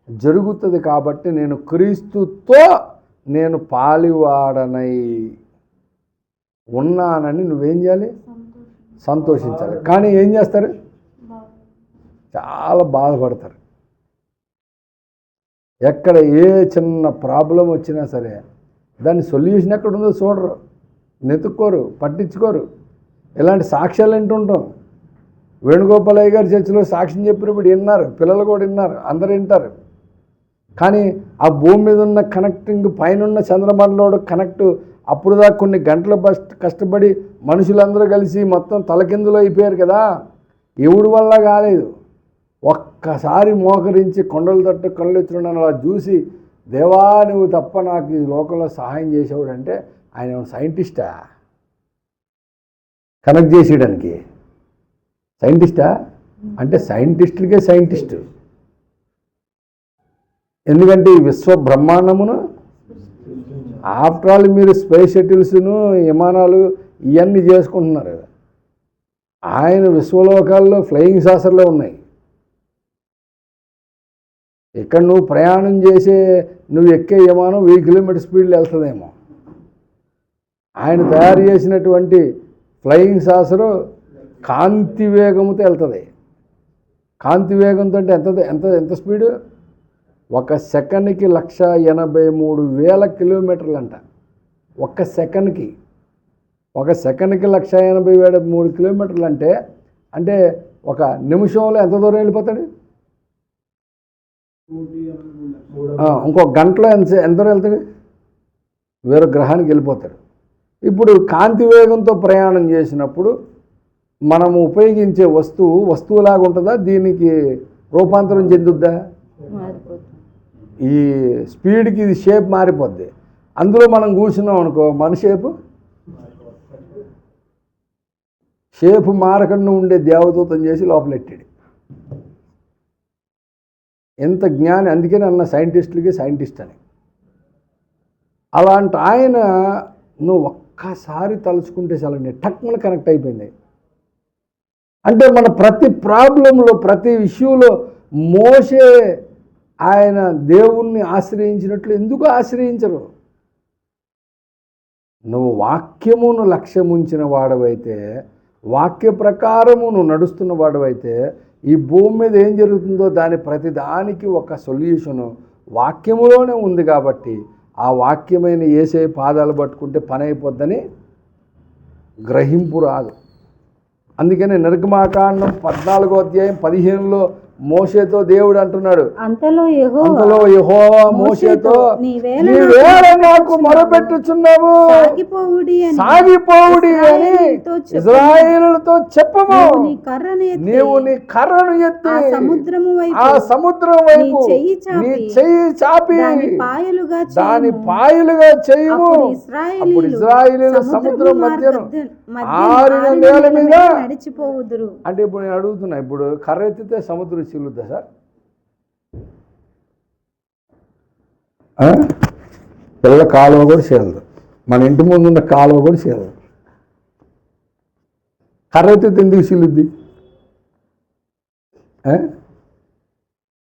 Speaker 1: జరుగుతుంది, కాబట్టి నేను క్రీస్తుతో నేను పాలివాడనై ఉన్నానని నువ్వేం చేయాలి? సంతోషించాలి. కానీ ఏం చేస్తారు? చాలా బాధపడతారు. ఎక్కడ ఏ చిన్న ప్రాబ్లం వచ్చినా సరే దాని సొల్యూషన్ ఎక్కడుందో చూడరు, నెతుక్కోరు, పట్టించుకోరు.
Speaker 2: ఇలాంటి సాక్ష్యాలు వింటుంటాం. వేణుగోపాలయ్య గారి చర్చిలో సాక్ష్యం చెప్పినప్పుడు విన్నారు, పిల్లలు కూడా విన్నారు, అందరూ వింటారు. కానీ ఆ భూమి మీద ఉన్న కనెక్టింగ్ పైన ఉన్న చంద్రమండలంలో కనెక్ట్ అప్పుడు దాకా కొన్ని గంటలు కష్టపడి మనుషులందరూ కలిసి మొత్తం తలకిందులు అయిపోయారు కదా, ఎవడి వల్ల కాలేదు. ఒక్కసారి మోకరించి కొండలు తట్టు కళ్ళు ఎత్తుకున్నాను అలా చూసి, దేవా నువ్వు తప్ప నాకు ఈ లోకంలో సహాయం చేసేవాడు అంటే ఆయన సైంటిస్టా కనెక్ట్ చేసేయడానికి? సైంటిస్టా అంటే సైంటిస్టులకే సైంటిస్టు. ఎందుకంటే ఈ విశ్వ బ్రహ్మాండమును ఆఫ్టర్ ఆల్ మీరు స్పేస్ షటిల్స్ను విమానాలు ఇవన్నీ చేసుకుంటున్నారు. ఆయన విశ్వలోకాల్లో ఫ్లయింగ్ సాసర్లో ఉన్నాయి. ఇక్కడ నువ్వు ప్రయాణం చేసే నువ్వు ఎక్కే విమానం 1000 కిలోమీటర్ స్పీడ్లో వెళ్తుందేమో. ఆయన తయారు చేసినటువంటి ఫ్లయింగ్ సాసరు కాంతి వేగంతో వెళ్తుంది. కాంతి వేగంతో అంటే ఎంత ఎంత ఎంత స్పీడు? 1 సెకండ్కి 1,83,000 కిలోమీటర్లు అంట. 1 సెకండ్కి 1,83,000 కిలోమీటర్లు అంటే ఒక నిమిషంలో ఎంత దూరం వెళ్ళిపోతాడు? ఇంకో గంటలో ఎంత దూరం వెళ్తాడు? వేరే గ్రహానికి వెళ్ళిపోతాడు. ఇప్పుడు కాంతి వేగంతో ప్రయాణం చేసినప్పుడు మనము ఉపయోగించే వస్తువులాగా ఉంటుందా? దీనికి రూపాంతరం చెందుద్దా? ఈ స్పీడ్కి ఇది షేప్ మారిపోద్ది. అందులో మనం కూర్చున్నాం అనుకో, మన షేప్ మారకుండా ఉండే దేవదూతం చేసి లోపలెట్టాడు. ఎంత జ్ఞాని! అందుకని అన్న సైంటిస్టులకి సైంటిస్ట్ అని. అలాంటి ఆయన నువ్వు ఒక్కసారి తలుచుకుంటే చాలా టక్మని కనెక్ట్ అయిపోయింది. అంటే మన ప్రతి ప్రాబ్లంలో ప్రతి ఇష్యూలో మోసే ఆయన దేవుణ్ణి ఆశ్రయించినట్లు ఎందుకు ఆశ్రయించరు? నువ్వు వాక్యమును లక్ష్యముంచిన వాడవైతే, వాక్య ప్రకారము నువ్వు నడుస్తున్న వాడవైతే, ఈ భూమి మీద ఏం జరుగుతుందో దాని ప్రతి దానికి ఒక సొల్యూషను వాక్యములోనే ఉంది. కాబట్టి ఆ వాక్యమైన యేసే పాదాలు పట్టుకుంటే పని అయిపోద్దని గ్రహింపు రాదు. అందుకని నిర్గమాకాండం 14వ అధ్యాయం 15లో మోషేతో దేవుడు అంటున్నాడు, అంతలో యెహోవా మోషేతో నీవేళ నాకు మొరపెట్టుచున్నావు, సాగిపోవుడి అని ఇశ్రాయేలులతో చెప్పము. నీవు నీ కర్రను ఎత్తి ఆ సముద్రం వైపు నీ చెయ్యి చాపి దాని పాయలుగా చేయము. అప్పుడు ఇశ్రాయేలీయులు సముద్రం మధ్యను ఆరిన నేల మీద నడిచిపోవుదురు. అంటే ఇప్పుడు నేను అడుగుతున్నా, ఇప్పుడు కర్ర ఎత్తితే సముద్రం చీలుద్దా సార్? పిల్లల కాలువ కూడా చీలదు, మన ఇంటి ముందు ఉన్న కాలువ కూడా చీలదు. కర్ర ఎత్తితే ఎందుకు చీలుద్ది?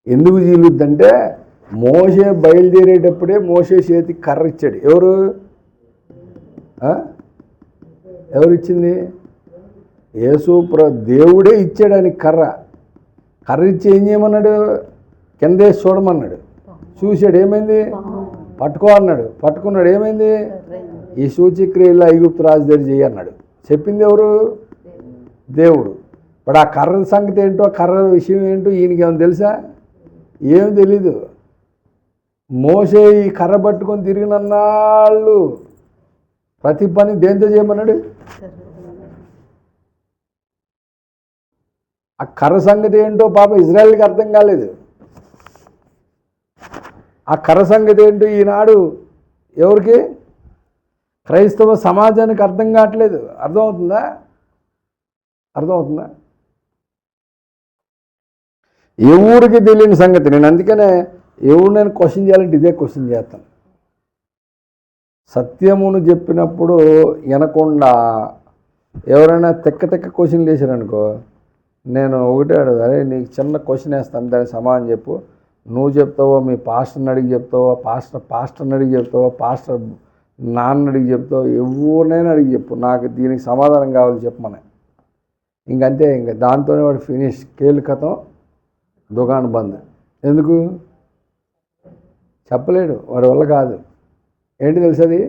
Speaker 2: ఎందుకు చీలుద్ది అంటే మోషే బయలుదేరేటప్పుడే మోషే చేతికి కర్ర ఇచ్చాడు. ఎవరిచ్చింది? దేవుడే ఇచ్చాడు అని కర్ర ఇచ్చి ఏం చేయమన్నాడు? కిందేసి చూడమన్నాడు. చూశాడు, ఏమైంది? పట్టుకో అన్నాడు. పట్టుకున్నాడు, ఏమైంది? ఈ సూచక్రియలు ఐగుప్తు రాజు దగ్గర చేయన్నాడు. చెప్పింది ఎవరు? దేవుడు. ఇప్పుడు ఆ కర్ర సంగతి ఏంటో, కర్ర విషయం ఏంటో ఈయనకి ఏమైనా తెలుసా? ఏం తెలీదు. మోసే ఈ కర్ర పట్టుకొని తిరిగినన్నాళ్ళు ప్రతి పని దేంతో చేయమన్నాడు? ఆ కర్ర సంగతి ఏంటో పాప ఇజ్రాయెల్కి అర్థం కాలేదు. ఆ కర్ర సంగతి ఏంటో ఈనాడు ఎవరికి? క్రైస్తవ సమాజానికి అర్థం కావట్లేదు. అర్థమవుతుందా? ఎవరికి తెలియని సంగతి. నేను అందుకనే ఎవరినైనా క్వశ్చన్ చేయాలంటే ఇదే క్వశ్చన్ చేస్తాను. సత్యమును చెప్పినప్పుడు వినకుండా ఎవరైనా తెక్క క్వశ్చన్లు వేసారనుకో, నేను ఒకటే అడుగు, అరే నీకు చిన్న క్వశ్చన్ వేస్తాను, దానికి సమాధానం చెప్పు. నువ్వు చెప్తావో, మీ పాస్టర్ని అడిగి చెప్తావో, పాస్టర్ని అడిగి చెప్తావో, పాస్టర్ నాన్న అడిగి చెప్తావో, ఎవరినైనా అడిగి చెప్పు, నాకు దీనికి సమాధానం కావాలి చెప్పమని. ఇంకంతే, ఇంకా దాంతోనే వాడు ఫినిష్, కేలు కథం, దుకాణం బంద్. ఎందుకు చెప్పలేడు, వాడి వల్ల కాదు. ఏంటి తెలుసది?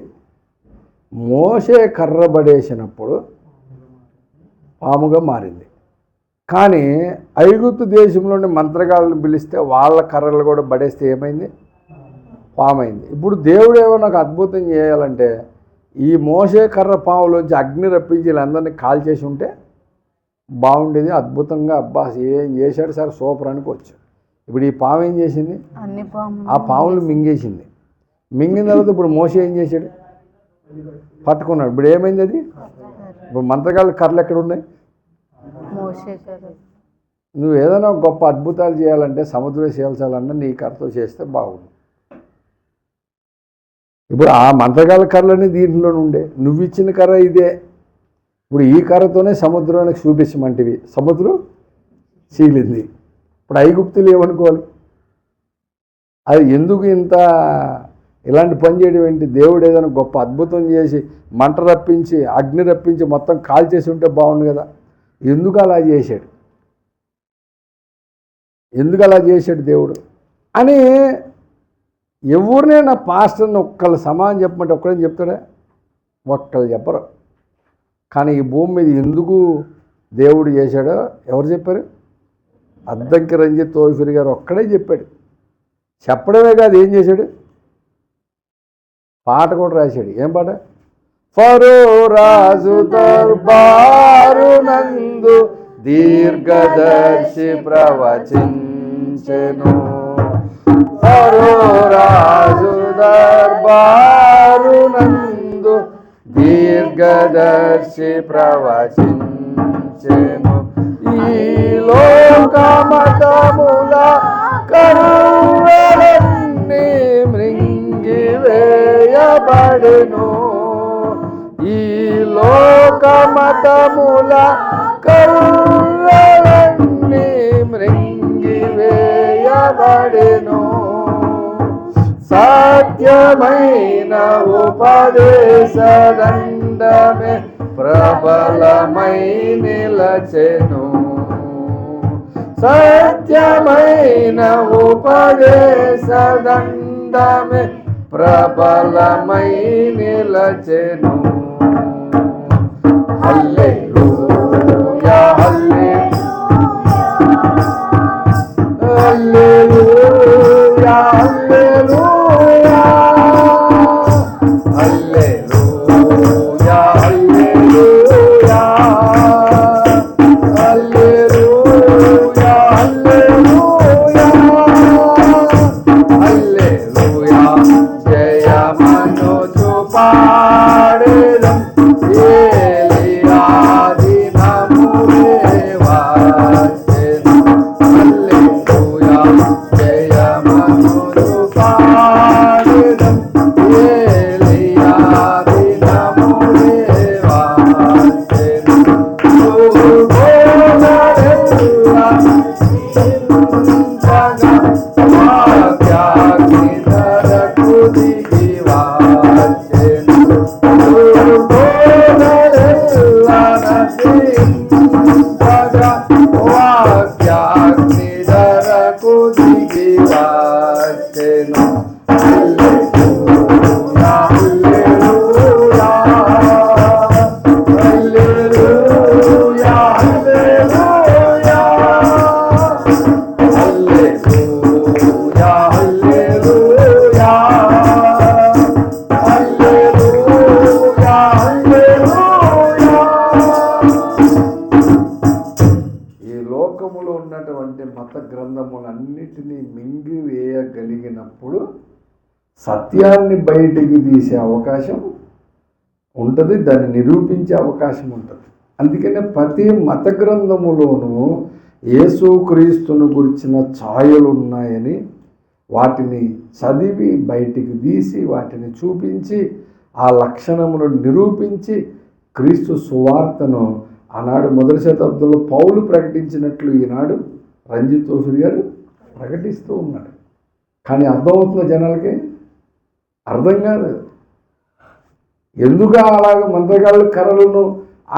Speaker 2: మోసే కర్ర పడేసినప్పుడు పాముగా మారింది. కానీ ఐగుప్తు దేశంలోని మంత్రగాళ్ళని పిలిస్తే వాళ్ళ కర్రలు కూడా పడేస్తే ఏమైంది? పామైంది. ఇప్పుడు దేవుడు ఏమో నాకు అద్భుతం చేయాలంటే ఈ మోసే కర్ర పాములోంచి అగ్ని రప్పించి వీళ్ళందరినీ కాల్చేసి ఉంటే బాగుండేది. అద్భుతంగా అబ్బా ఏం చేశాడు సార్ సూపర్ అనుకోవచ్చు. ఇప్పుడు ఈ పాము ఏం చేసింది? ఆ పాములు మింగేసింది. మింగిన తర్వాత ఇప్పుడు మోసే ఏం చేశాడు? పట్టుకున్నాడు. ఇప్పుడు ఏమైంది అది? ఇప్పుడు మంత్రగాళ్ళ కర్రలు ఎక్కడ ఉన్నాయి? నువ్వు ఏదైనా గొప్ప అద్భుతాలు చేయాలంటే సముద్రం చేయాలన్నా నీ కర్రతో చేస్తే బాగుంది. ఇప్పుడు ఆ మంత్రగాళ్ళ కర్రలని దీంట్లోనే ఉండే, నువ్వు ఇచ్చిన కర్ర ఇదే. ఇప్పుడు ఈ కర్రతోనే సముద్రానికి చూపించమంటివి, సముద్రం చీలింది. ఇప్పుడు ఐగుప్తులు ఏమనుకోవాలి? అది ఎందుకు ఇంత ఇలాంటి పని చేయడం ఏంటి? దేవుడు ఏదైనా గొప్ప అద్భుతం చేసి మంట రప్పించి అగ్ని రప్పించి మొత్తం కాల్చేసి ఉంటే బాగుండు కదా. ఎందుకు అలా చేశాడు? ఎందుకు అలా చేశాడు దేవుడు అని ఎవరినైనా పాస్టర్ని ఒక్కళ్ళు సమానం చెప్పమంటే ఒక్కడేం చెప్తాడా? ఒక్కళ్ళు చెప్పరు. కానీ ఈ భూమి మీద ఎందుకు దేవుడు చేశాడో ఎవరు చెప్పారు? అద్దంకి రంజిత్ తోఫిర్ గారు ఒక్కడే చెప్పాడు. చెప్పడమే కాదు, ఏం చేశాడు? పాట కూడా రాశాడు. ఏం పాట? ఫరో రాజు దర్బారు నందు దీర్ఘదర్శి ప్రవచించెను. ఫరో రాజు దర్బారు నందు దీర్ఘదర్శి ప్రవచించెను. ఈ లోకమతముల కరువలన్నీ మృంగివేయబడును. ఈ లోకమతముల కరువలన్నీ మృంగివేయబడును. సత్యమైన ఉపదేశదండమే ప్రబలమై నిలచెను. సత్యమైన ఉపదేశదండమే ప్రబలమై నిలచెను. హల్లెలూయా హల్లెలూయా హల్లెలూయా హల్లెలూయా హల్లెలూయా హల్లెలూయా హల్లెలూయా జయమనుచు పాడెదం ఏలియాది నములే వచ్చెను. హల్లెలూయా జయమనుచు పాడెదం ఏలియాది నములే వచ్చెను. మత గ్రంథములన్నిటినీ మింగివేయగలిగినప్పుడు సత్యాన్ని బయటికి తీసే అవకాశం ఉంటుంది, దాన్ని నిరూపించే అవకాశం ఉంటుంది. అందుకనే ప్రతి మత గ్రంథములోనూ యేసుక్రీస్తును గురించిన ఛాయలు ఉన్నాయని వాటిని చదివి బయటికి తీసి వాటిని చూపించి ఆ లక్షణములను నిరూపించి క్రీస్తు సువార్తను ఆనాడు మొదటి శతాబ్దంలో పౌలు ప్రకటించినట్లు ఈనాడు రంజిత్ తోఫిర్ గారు ప్రకటిస్తూ ఉన్నాడు. కానీ అర్థమవుతున్న జనాలకి అర్థం కాదు. ఎందుకు అలాగ మంత్రగాళ్ళ కర్రలను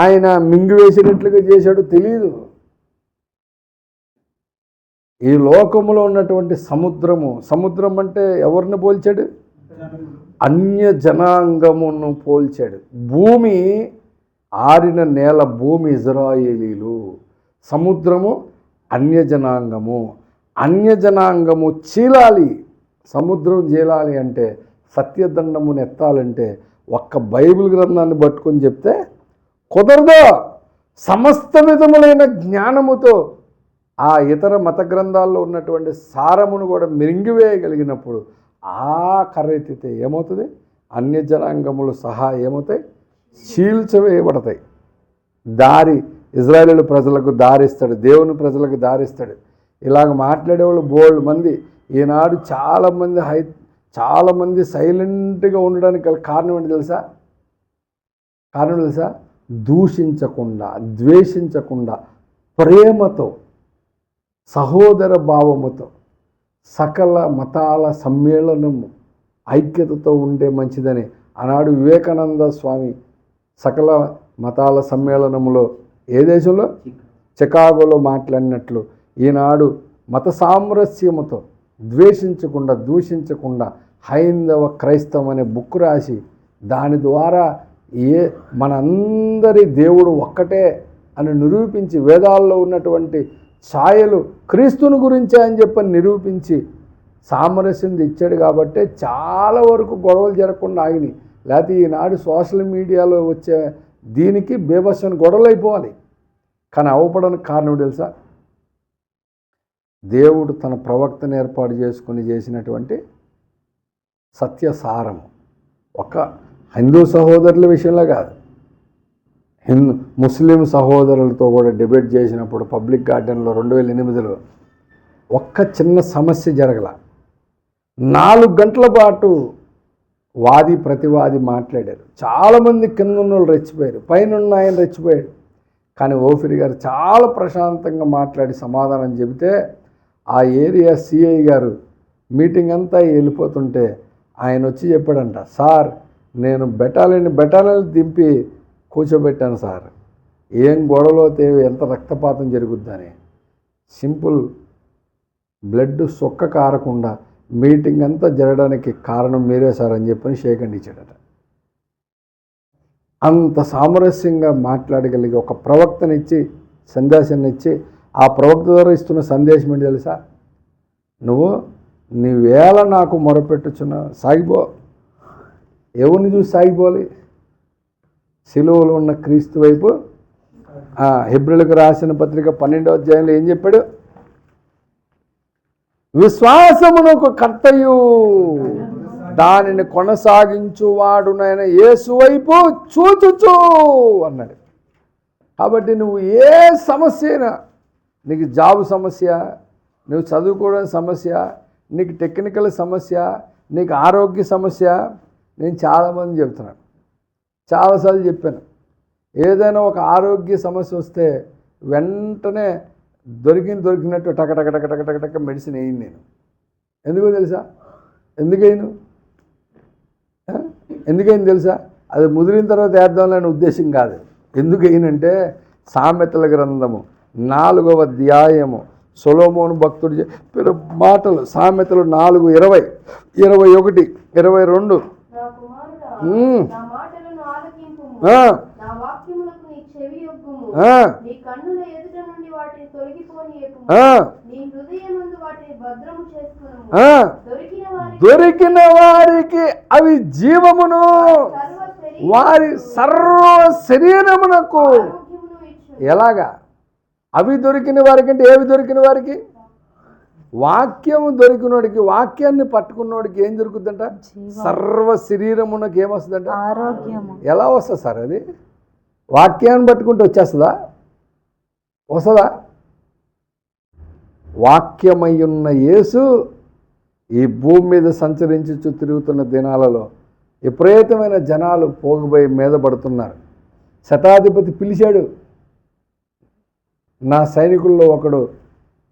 Speaker 2: ఆయన మింగివేసినట్లుగా చేశాడో తెలియదు. ఈ లోకములో ఉన్నటువంటి సముద్రం అంటే ఎవరిని పోల్చాడు? అన్య జనాంగమును పోల్చాడు. భూమి ఆరిన నేల భూమి ఇజ్రాయేలీలు, సముద్రము అన్యజనాంగము. అన్యజనాంగము చీలాలి, సముద్రం చీలాలి అంటే, సత్యదండమును ఎత్తాలంటే ఒక్క బైబిల్ గ్రంథాన్ని పట్టుకొని చెప్తే కుదరదు. సమస్త విధములైన జ్ఞానముతో ఆ ఇతర మత గ్రంథాల్లో ఉన్నటువంటి సారమును కూడా మింగివేయగలిగినప్పుడు ఆ కర్ర ఎత్తితే ఏమవుతుంది? అన్యజనాంగములు సహా ఏమవుతాయి? చీల్చవేయబడతాయి. దారి ఇజ్రాయేలు ప్రజలకు దారిస్తాడు, దేవుని ప్రజలకు దారిస్తాడు. ఇలాగ మాట్లాడేవాళ్ళు బోల్డ్ మంది ఈనాడు చాలామంది సైలెంట్గా ఉండడానికి కారణం ఏంటి తెలుసా? దూషించకుండా, ద్వేషించకుండా, ప్రేమతో, సహోదర భావముతో, సకల మతాల సమ్మేళనము ఐక్యతతో ఉండే మంచిదని ఆనాడు వివేకానంద స్వామి సకల మతాల సమ్మేళనములో ఏ దేశంలో? చికాగోలో మాట్లాడినట్లు ఈనాడు మత సామరస్యముతో ద్వేషించకుండా, దూషించకుండా హైందవ క్రైస్తవం అనే బుక్ రాసి దాని ద్వారా మనందరి దేవుడు ఒక్కటే అని నిరూపించి, వేదాల్లో ఉన్నటువంటి ఛాయలు క్రీస్తుని గురించే అని చెప్పని నిరూపించి సామరస్యం ఇచ్చాడు. కాబట్టే చాలా వరకు గొడవలు జరగకుండా ఆగినాయి. లేకపోతే ఈనాడు సోషల్ మీడియాలో వచ్చే దీనికి బేబస్సని గొడవలు అయిపోవాలి. కానీ అవ్వడానికి కారణం తెలుసా? దేవుడు తన ప్రవక్తను ఏర్పాటు చేసుకుని చేసినటువంటి సత్యసారము. ఒక హిందూ సహోదరుల విషయంలో కాదు, ముస్లిం సహోదరులతో కూడా డిబేట్ చేసినప్పుడు పబ్లిక్ గార్డెన్లో 2008లో ఒక్క చిన్న సమస్య జరగల. 4 గంటల పాటు వాది ప్రతివాది మాట్లాడారు. చాలామంది కింద ఉన్న వాళ్ళు రెచ్చిపోయారు, పైన ఉన్న ఆయన రెచ్చిపోయాడు. కానీ ఓఫిరి గారు చాలా ప్రశాంతంగా మాట్లాడి సమాధానం చెబితే ఆ ఏరియా సిఐ గారు మీటింగ్ అంతా వెళ్ళిపోతుంటే ఆయన వచ్చి చెప్పాడంట, సార్ నేను బెటాలియన్ దింపి కూర్చోబెట్టాను సార్, ఏం గొడవలో ఎంత రక్తపాతం జరుగుద్దని. సింపుల్, బ్లడ్ సొక్క కారకుండా మీటింగ్ అంతా జరగడానికి కారణం మీరే సార్ అని చెప్పని షేక్ హ్యాండ్ ఇచ్చాడట. అంత సామరస్యంగా మాట్లాడగలిగి ఒక ప్రవక్తనిచ్చి, సందేశాన్ని ఇచ్చి, ఆ ప్రవక్త ద్వారా ఇస్తున్న సందేశం ఏంటి తెలుసా? నీ వేళ నాకు మొరపెట్టుచున్నా, సాగిపో. ఎవరిని చూసి సాగిపోవాలి? సిలువలో ఉన్న క్రీస్తు వైపు. హెబ్రీయులకు రాసిన పత్రిక 12వ అధ్యాయంలో ఏం చెప్పాడు? విశ్వాసమునకు కర్తయు దానిని కొనసాగించువాడునైన యేసు వైపు చూచుచు అన్నాడు. కాబట్టి నువ్వు ఏ సమస్య అయినా, నీకు జాబు సమస్య, నువ్వు చదువుకోవడం సమస్య, నీకు టెక్నికల్ సమస్య, నీకు ఆరోగ్య సమస్య, నేను చాలామంది చెప్తున్నాను, చాలాసార్లు చెప్పాను. ఏదైనా ఒక ఆరోగ్య సమస్య వస్తే వెంటనే దొరికినట్టు టక మెడిసిన్ వేయను నేను. ఎందుకో తెలుసా? ఎందుకైంది తెలుసా? అది ముదిరిన తర్వాత వేద్దాంలేని ఉద్దేశం కాదు. ఎందుకు అయినంటే సామెతల గ్రంథము 4వ అధ్యాయము సొలొమోను భక్తుడు చెప్పిన మాటలు. సామెతలు 4:20, 21, 22. దొరికిన వారికి అవి జీవమును, వారి సర్వ శరీరమునకు. ఎలాగా? అవి దొరికిన వారికి అంటే ఏవి దొరికిన వారికి? వాక్యము దొరికినోడికి, వాక్యాన్ని పట్టుకున్నోడికి ఏం దొరుకుతుందంట? సర్వ శరీరమునకు ఏమొస్తుందంట?
Speaker 3: ఆరోగ్యము.
Speaker 2: ఎలా వస్తుంది సార్ అది? వాక్యాన్ని పట్టుకుంటే వచ్చేస్తుందా? వస్తుందా? వాక్యమయ్యున్న యేసు ఈ భూమి మీద సంచరించుచు తిరుగుతున్న దినాలలో విపరీతమైన జనాలు పోగుపోయి మీద పడుతున్నారు. శతాధిపతి పిలిచాడు, నా సైనికుల్లో ఒకడు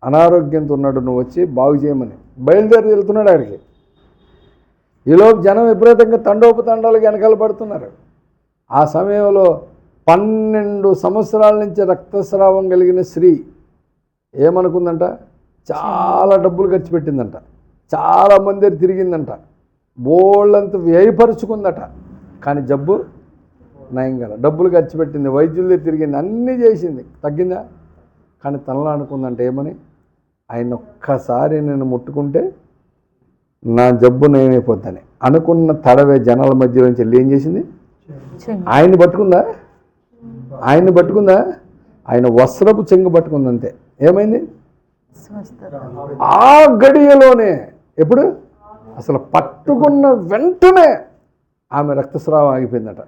Speaker 2: అనారోగ్యంతో ఉన్నాడు, నువ్వు వచ్చి బాగు చేయమని. బయలుదేరి వెళ్తున్నాడు ఆడికి. ఈలోపు జనం విపరీతంగా తండోపతండాలకు వెనకాల పడుతున్నారు. ఆ సమయంలో 12 సంవత్సరాల నుంచి రక్తస్రావం కలిగిన స్త్రీ ఏమనుకుందంట? చాలా డబ్బులు ఖర్చు పెట్టిందంట, చాలామంది తిరిగిందంట, బోళ్ళంత వ్యయపరుచుకుందట. కానీ జబ్బు నయం కదా. డబ్బులు ఖర్చు పెట్టింది, వైద్యుల దగ్గర తిరిగింది, అన్నీ చేసింది, తగ్గిందా? కానీ తనలో అనుకుందంటే ఏమని, ఆయన ఒక్కసారి నేను ముట్టుకుంటే నా జబ్బు నయమైపోద్దని అనుకున్న తడవే జనాల మధ్య నుంచి వెళ్ళి ఏం చేసింది? ఆయన్ని పట్టుకుందా? ఆయన వస్త్రపు చెంగు పట్టుకుంది, అంతే. ఏమైంది? ఆ గడియలోనే, ఎప్పుడు అసలు పట్టుకున్న వెంటనే ఆమె రక్తస్రావం ఆగిపోయిందట.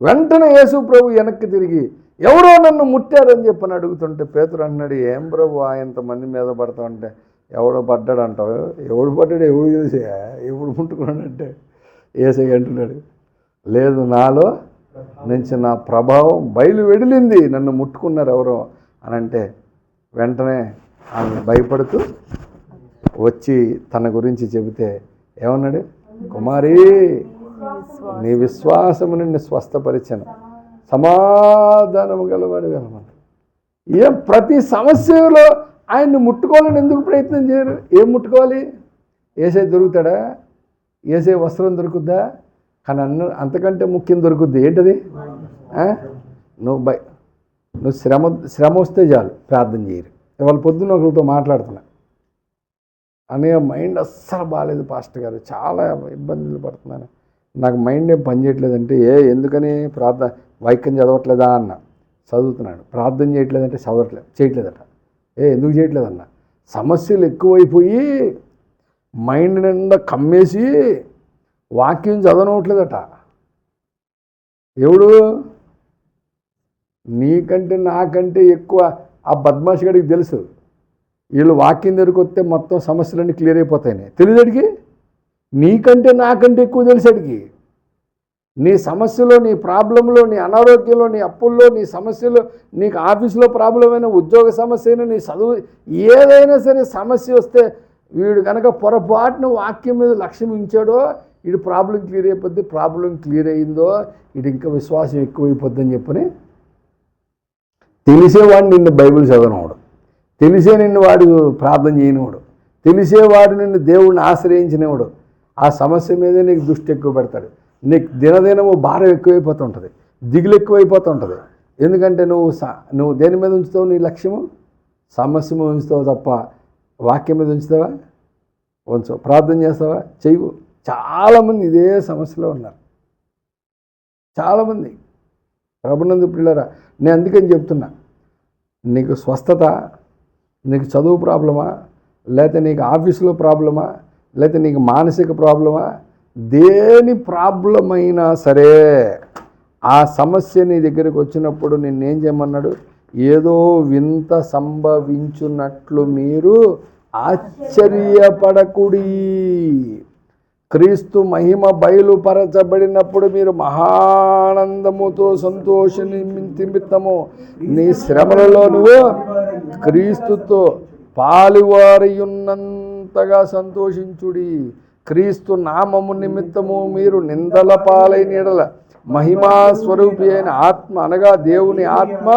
Speaker 2: వెంటనే యేసు ప్రభు వెనక్కి తిరిగి ఎవరో నన్ను ముట్టారని చెప్పని అడుగుతుంటే పేతురు అన్నాడు, ఏం ప్రభు ఇంతమంది మీద పడతా ఉంటే ఎవడో పడ్డాడు అంటావు, ఎవడు పడ్డాడు ఎవడు తెలిసే, ఎప్పుడు ముట్టుకున్నాడంటే యేసయ్య అంటున్నాడు, లేదు నాలో నుంచి నా ప్రభావం బయలు వెడిలింది, నన్ను ముట్టుకున్నారు ఎవరో అని అంటే వెంటనే ఆమె భయపడుతూ వచ్చి తన గురించి చెబితే ఏమన్నాడు? కుమారి, నీ విశ్వాసము నిన్ను స్వస్థపరిచాను, సమాధానము గలవాడు వెళ్ళమని. ఏం ప్రతి సమస్యలో ఆయన్ని ముట్టుకోవాలని ఎందుకు ప్రయత్నం చేయరు? ఏం ముట్టుకోవాలి? ఏసై దొరుకుతాడా? ఏసై వస్త్రం దొరుకుద్దా? కానీ అంతకంటే ముఖ్యం దొరుకుద్ది. ఏంటది? నువ్వు శ్రమ వస్తే చాలు, ప్రార్థన చేయరు. ఇవాళ పొద్దున్న ఒకరితో మాట్లాడుతున్నా, అనే మైండ్ అస్సలు బాగాలేదు పాస్టర్ గారు, చాలా ఇబ్బందులు పడుతున్నాను, నాకు మైండ్ ఏం పనిచేయట్లేదంటే, ఎందుకని? వాక్యం చదవట్లేదా అన్న. చదువుతున్నాడు. ప్రార్థన చేయట్లేదంటే చేయట్లేదట. ఎందుకు చేయట్లేదన్న? సమస్యలు ఎక్కువైపోయి మైండ్ నిండా కమ్మేసి వాక్యం చదవనట్లేదట. ఎవడు? నీకంటే నాకంటే ఎక్కువ ఆ బద్మాషి గడికి తెలుసు, వీళ్ళు వాక్యం దగ్గరికి వస్తే మొత్తం సమస్యలన్నీ క్లియర్ అయిపోతాయని. తెలియదడికి నీకంటే నాకంటే ఎక్కువ తెలిసాడికి. నీ సమస్యలో, నీ ప్రాబ్లంలో, నీ అనారోగ్యంలో, నీ అప్పుల్లో, నీ సమస్యలో, నీకు ఆఫీసులో ప్రాబ్లం అయినా, ఉద్యోగ సమస్య అయినా, నీ చదువు ఏదైనా సరే సమస్య వస్తే వీడు కనుక పొరపాటున వాక్యం మీద లక్ష్యం ఉంచాడో వీడు ప్రాబ్లం క్లియర్ అయిపోద్ది. ప్రాబ్లం క్లియర్ అయిందో వీడు ఇంకా విశ్వాసం ఎక్కువైపోద్దని చెప్పని తెలిసేవాడు నిన్ను బైబిల్ చదవనవాడు, తెలిసే నిన్ను వాడు ప్రార్థన చేయనివాడు, తెలిసేవాడు నిన్ను దేవుడిని ఆశ్రయించినవాడు ఆ సమస్య మీదే నీకు దృష్టి ఎక్కువ పెడతాడు. నీకు దినదినము భారం ఎక్కువైపోతుంటుంది, దిగులు ఎక్కువైపోతుంటుంది. ఎందుకంటే నువ్వు దేని మీద ఉంచుతావు? నీ లక్ష్యము సమస్య మీద ఉంచుతావు తప్ప వాక్యం మీద ఉంచుతావా? ఉంచవు. ప్రార్థన చేస్తావా? చెయ్యవు. చాలామంది ఇదే సమస్యలో ఉన్నారు, చాలామంది. ప్రభునందు పిల్లరా, నేను అందుకని చెప్తున్నా, నీకు స్వస్థత, నీకు చదువు ప్రాబ్లమా, లేకపోతే నీకు ఆఫీసులో ప్రాబ్లమా, లేకపోతే నీకు మానసిక ప్రాబ్లమా, దేని ప్రాబ్లం అయినా సరే ఆ సమస్య నీ దగ్గరికి వచ్చినప్పుడు నిన్నేం చేయమన్నాడు? ఏదో వింత సంభవించున్నట్లు మీరు ఆశ్చర్యపడకుడి. క్రీస్తు మహిమ బయలుపరచబడినప్పుడు మీరు మహానందముతో సంతోష నిమిత్తము నీ శ్రమలలో నువ్వు క్రీస్తుతో పాలువారియున్నంతగా సంతోషించుడి. క్రీస్తు నామము నిమిత్తము మీరు నిందల పాలైన ఎడల మహిమా స్వరూపి అయిన ఆత్మ, అనగా దేవుని ఆత్మ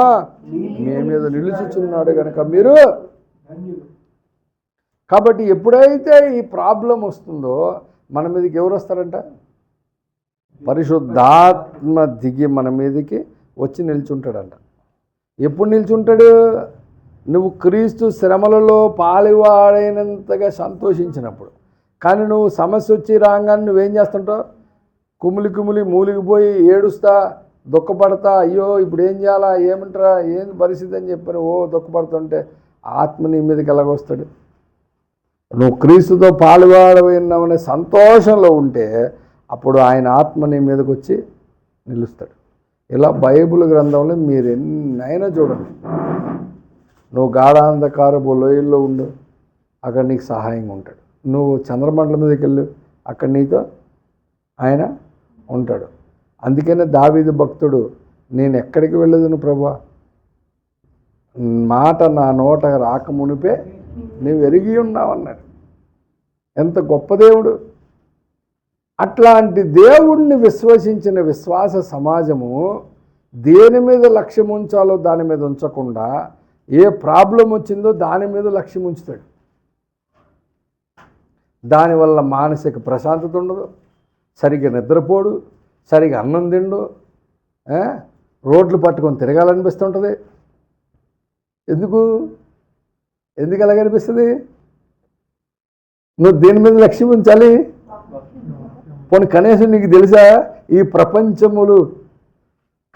Speaker 2: మీ మీద నిలుచుచున్నాడు కనుక మీరు. కాబట్టి ఎప్పుడైతే ఈ ప్రాబ్లం వస్తుందో మన మీదకి ఎవరు వస్తారంట? పరిశుద్ధాత్మ దిగి మన మీదకి వచ్చి నిల్చుంటాడంట. ఎప్పుడు నిల్చుంటాడు? నువ్వు క్రీస్తు శ్రమలలో పాలువాడైనంతగా సంతోషించినప్పుడు. కానీ నువ్వు సమస్య వచ్చి రాగానే నువ్వేం చేస్తుంటావు? కుమిలి మూలిగిపోయి ఏడుస్తా, దుఃఖపడతా, అయ్యో ఇప్పుడు ఏం చేయాలా, ఏమంటారా, ఏంది పరిస్థితి అని చెప్పని దుఃఖపడుతుంటే ఆత్మ నీ మీదకి ఎలాగొస్తాడు? నువ్వు క్రీస్తుతో పాలువాడమైనావనే సంతోషంలో ఉంటే అప్పుడు ఆయన ఆత్మ నీ మీదకి వచ్చి నిలుస్తాడు. ఇలా బైబిల్ గ్రంథంలో మీరు ఎన్నైనా చూడండి. నువ్వు గాఢాంధకారపు లోయల్లో ఉండు, అక్కడ నీకు సహాయంగా ఉంటాడు. నువ్వు చంద్రమండలం మీదకి వెళ్ళు, అక్కడ నీతో ఆయన ఉంటాడు. అందుకనే దావీదు భక్తుడు, నేను ఎక్కడికి వెళ్ళదును ప్రభువా, మాట నా నోట రాకమునిపే నువ్వు ఎరిగి ఉన్నావన్నాడు. ఎంత గొప్ప దేవుడు! అట్లాంటి దేవుణ్ణి విశ్వసించిన విశ్వాస సమాజము దేని మీద లక్ష్యం ఉంచాలో దాని మీద ఉంచకుండా ఏ ప్రాబ్లం వచ్చిందో దాని మీద లక్ష్యం ఉంచుతాడు. దానివల్ల మానసిక ప్రశాంతత ఉండదు, సరిగ్గా నిద్రపోడు, సరిగ్గా అన్నం తిండు, రోడ్లు పట్టుకొని తిరగాలనిపిస్తుంటుంది. ఎందుకు అలాగనిపిస్తుంది? నువ్వు దేని మీద లక్ష్యం ఉంచాలి? పోనీ కనీసం నీకు తెలుసా ఈ ప్రపంచములు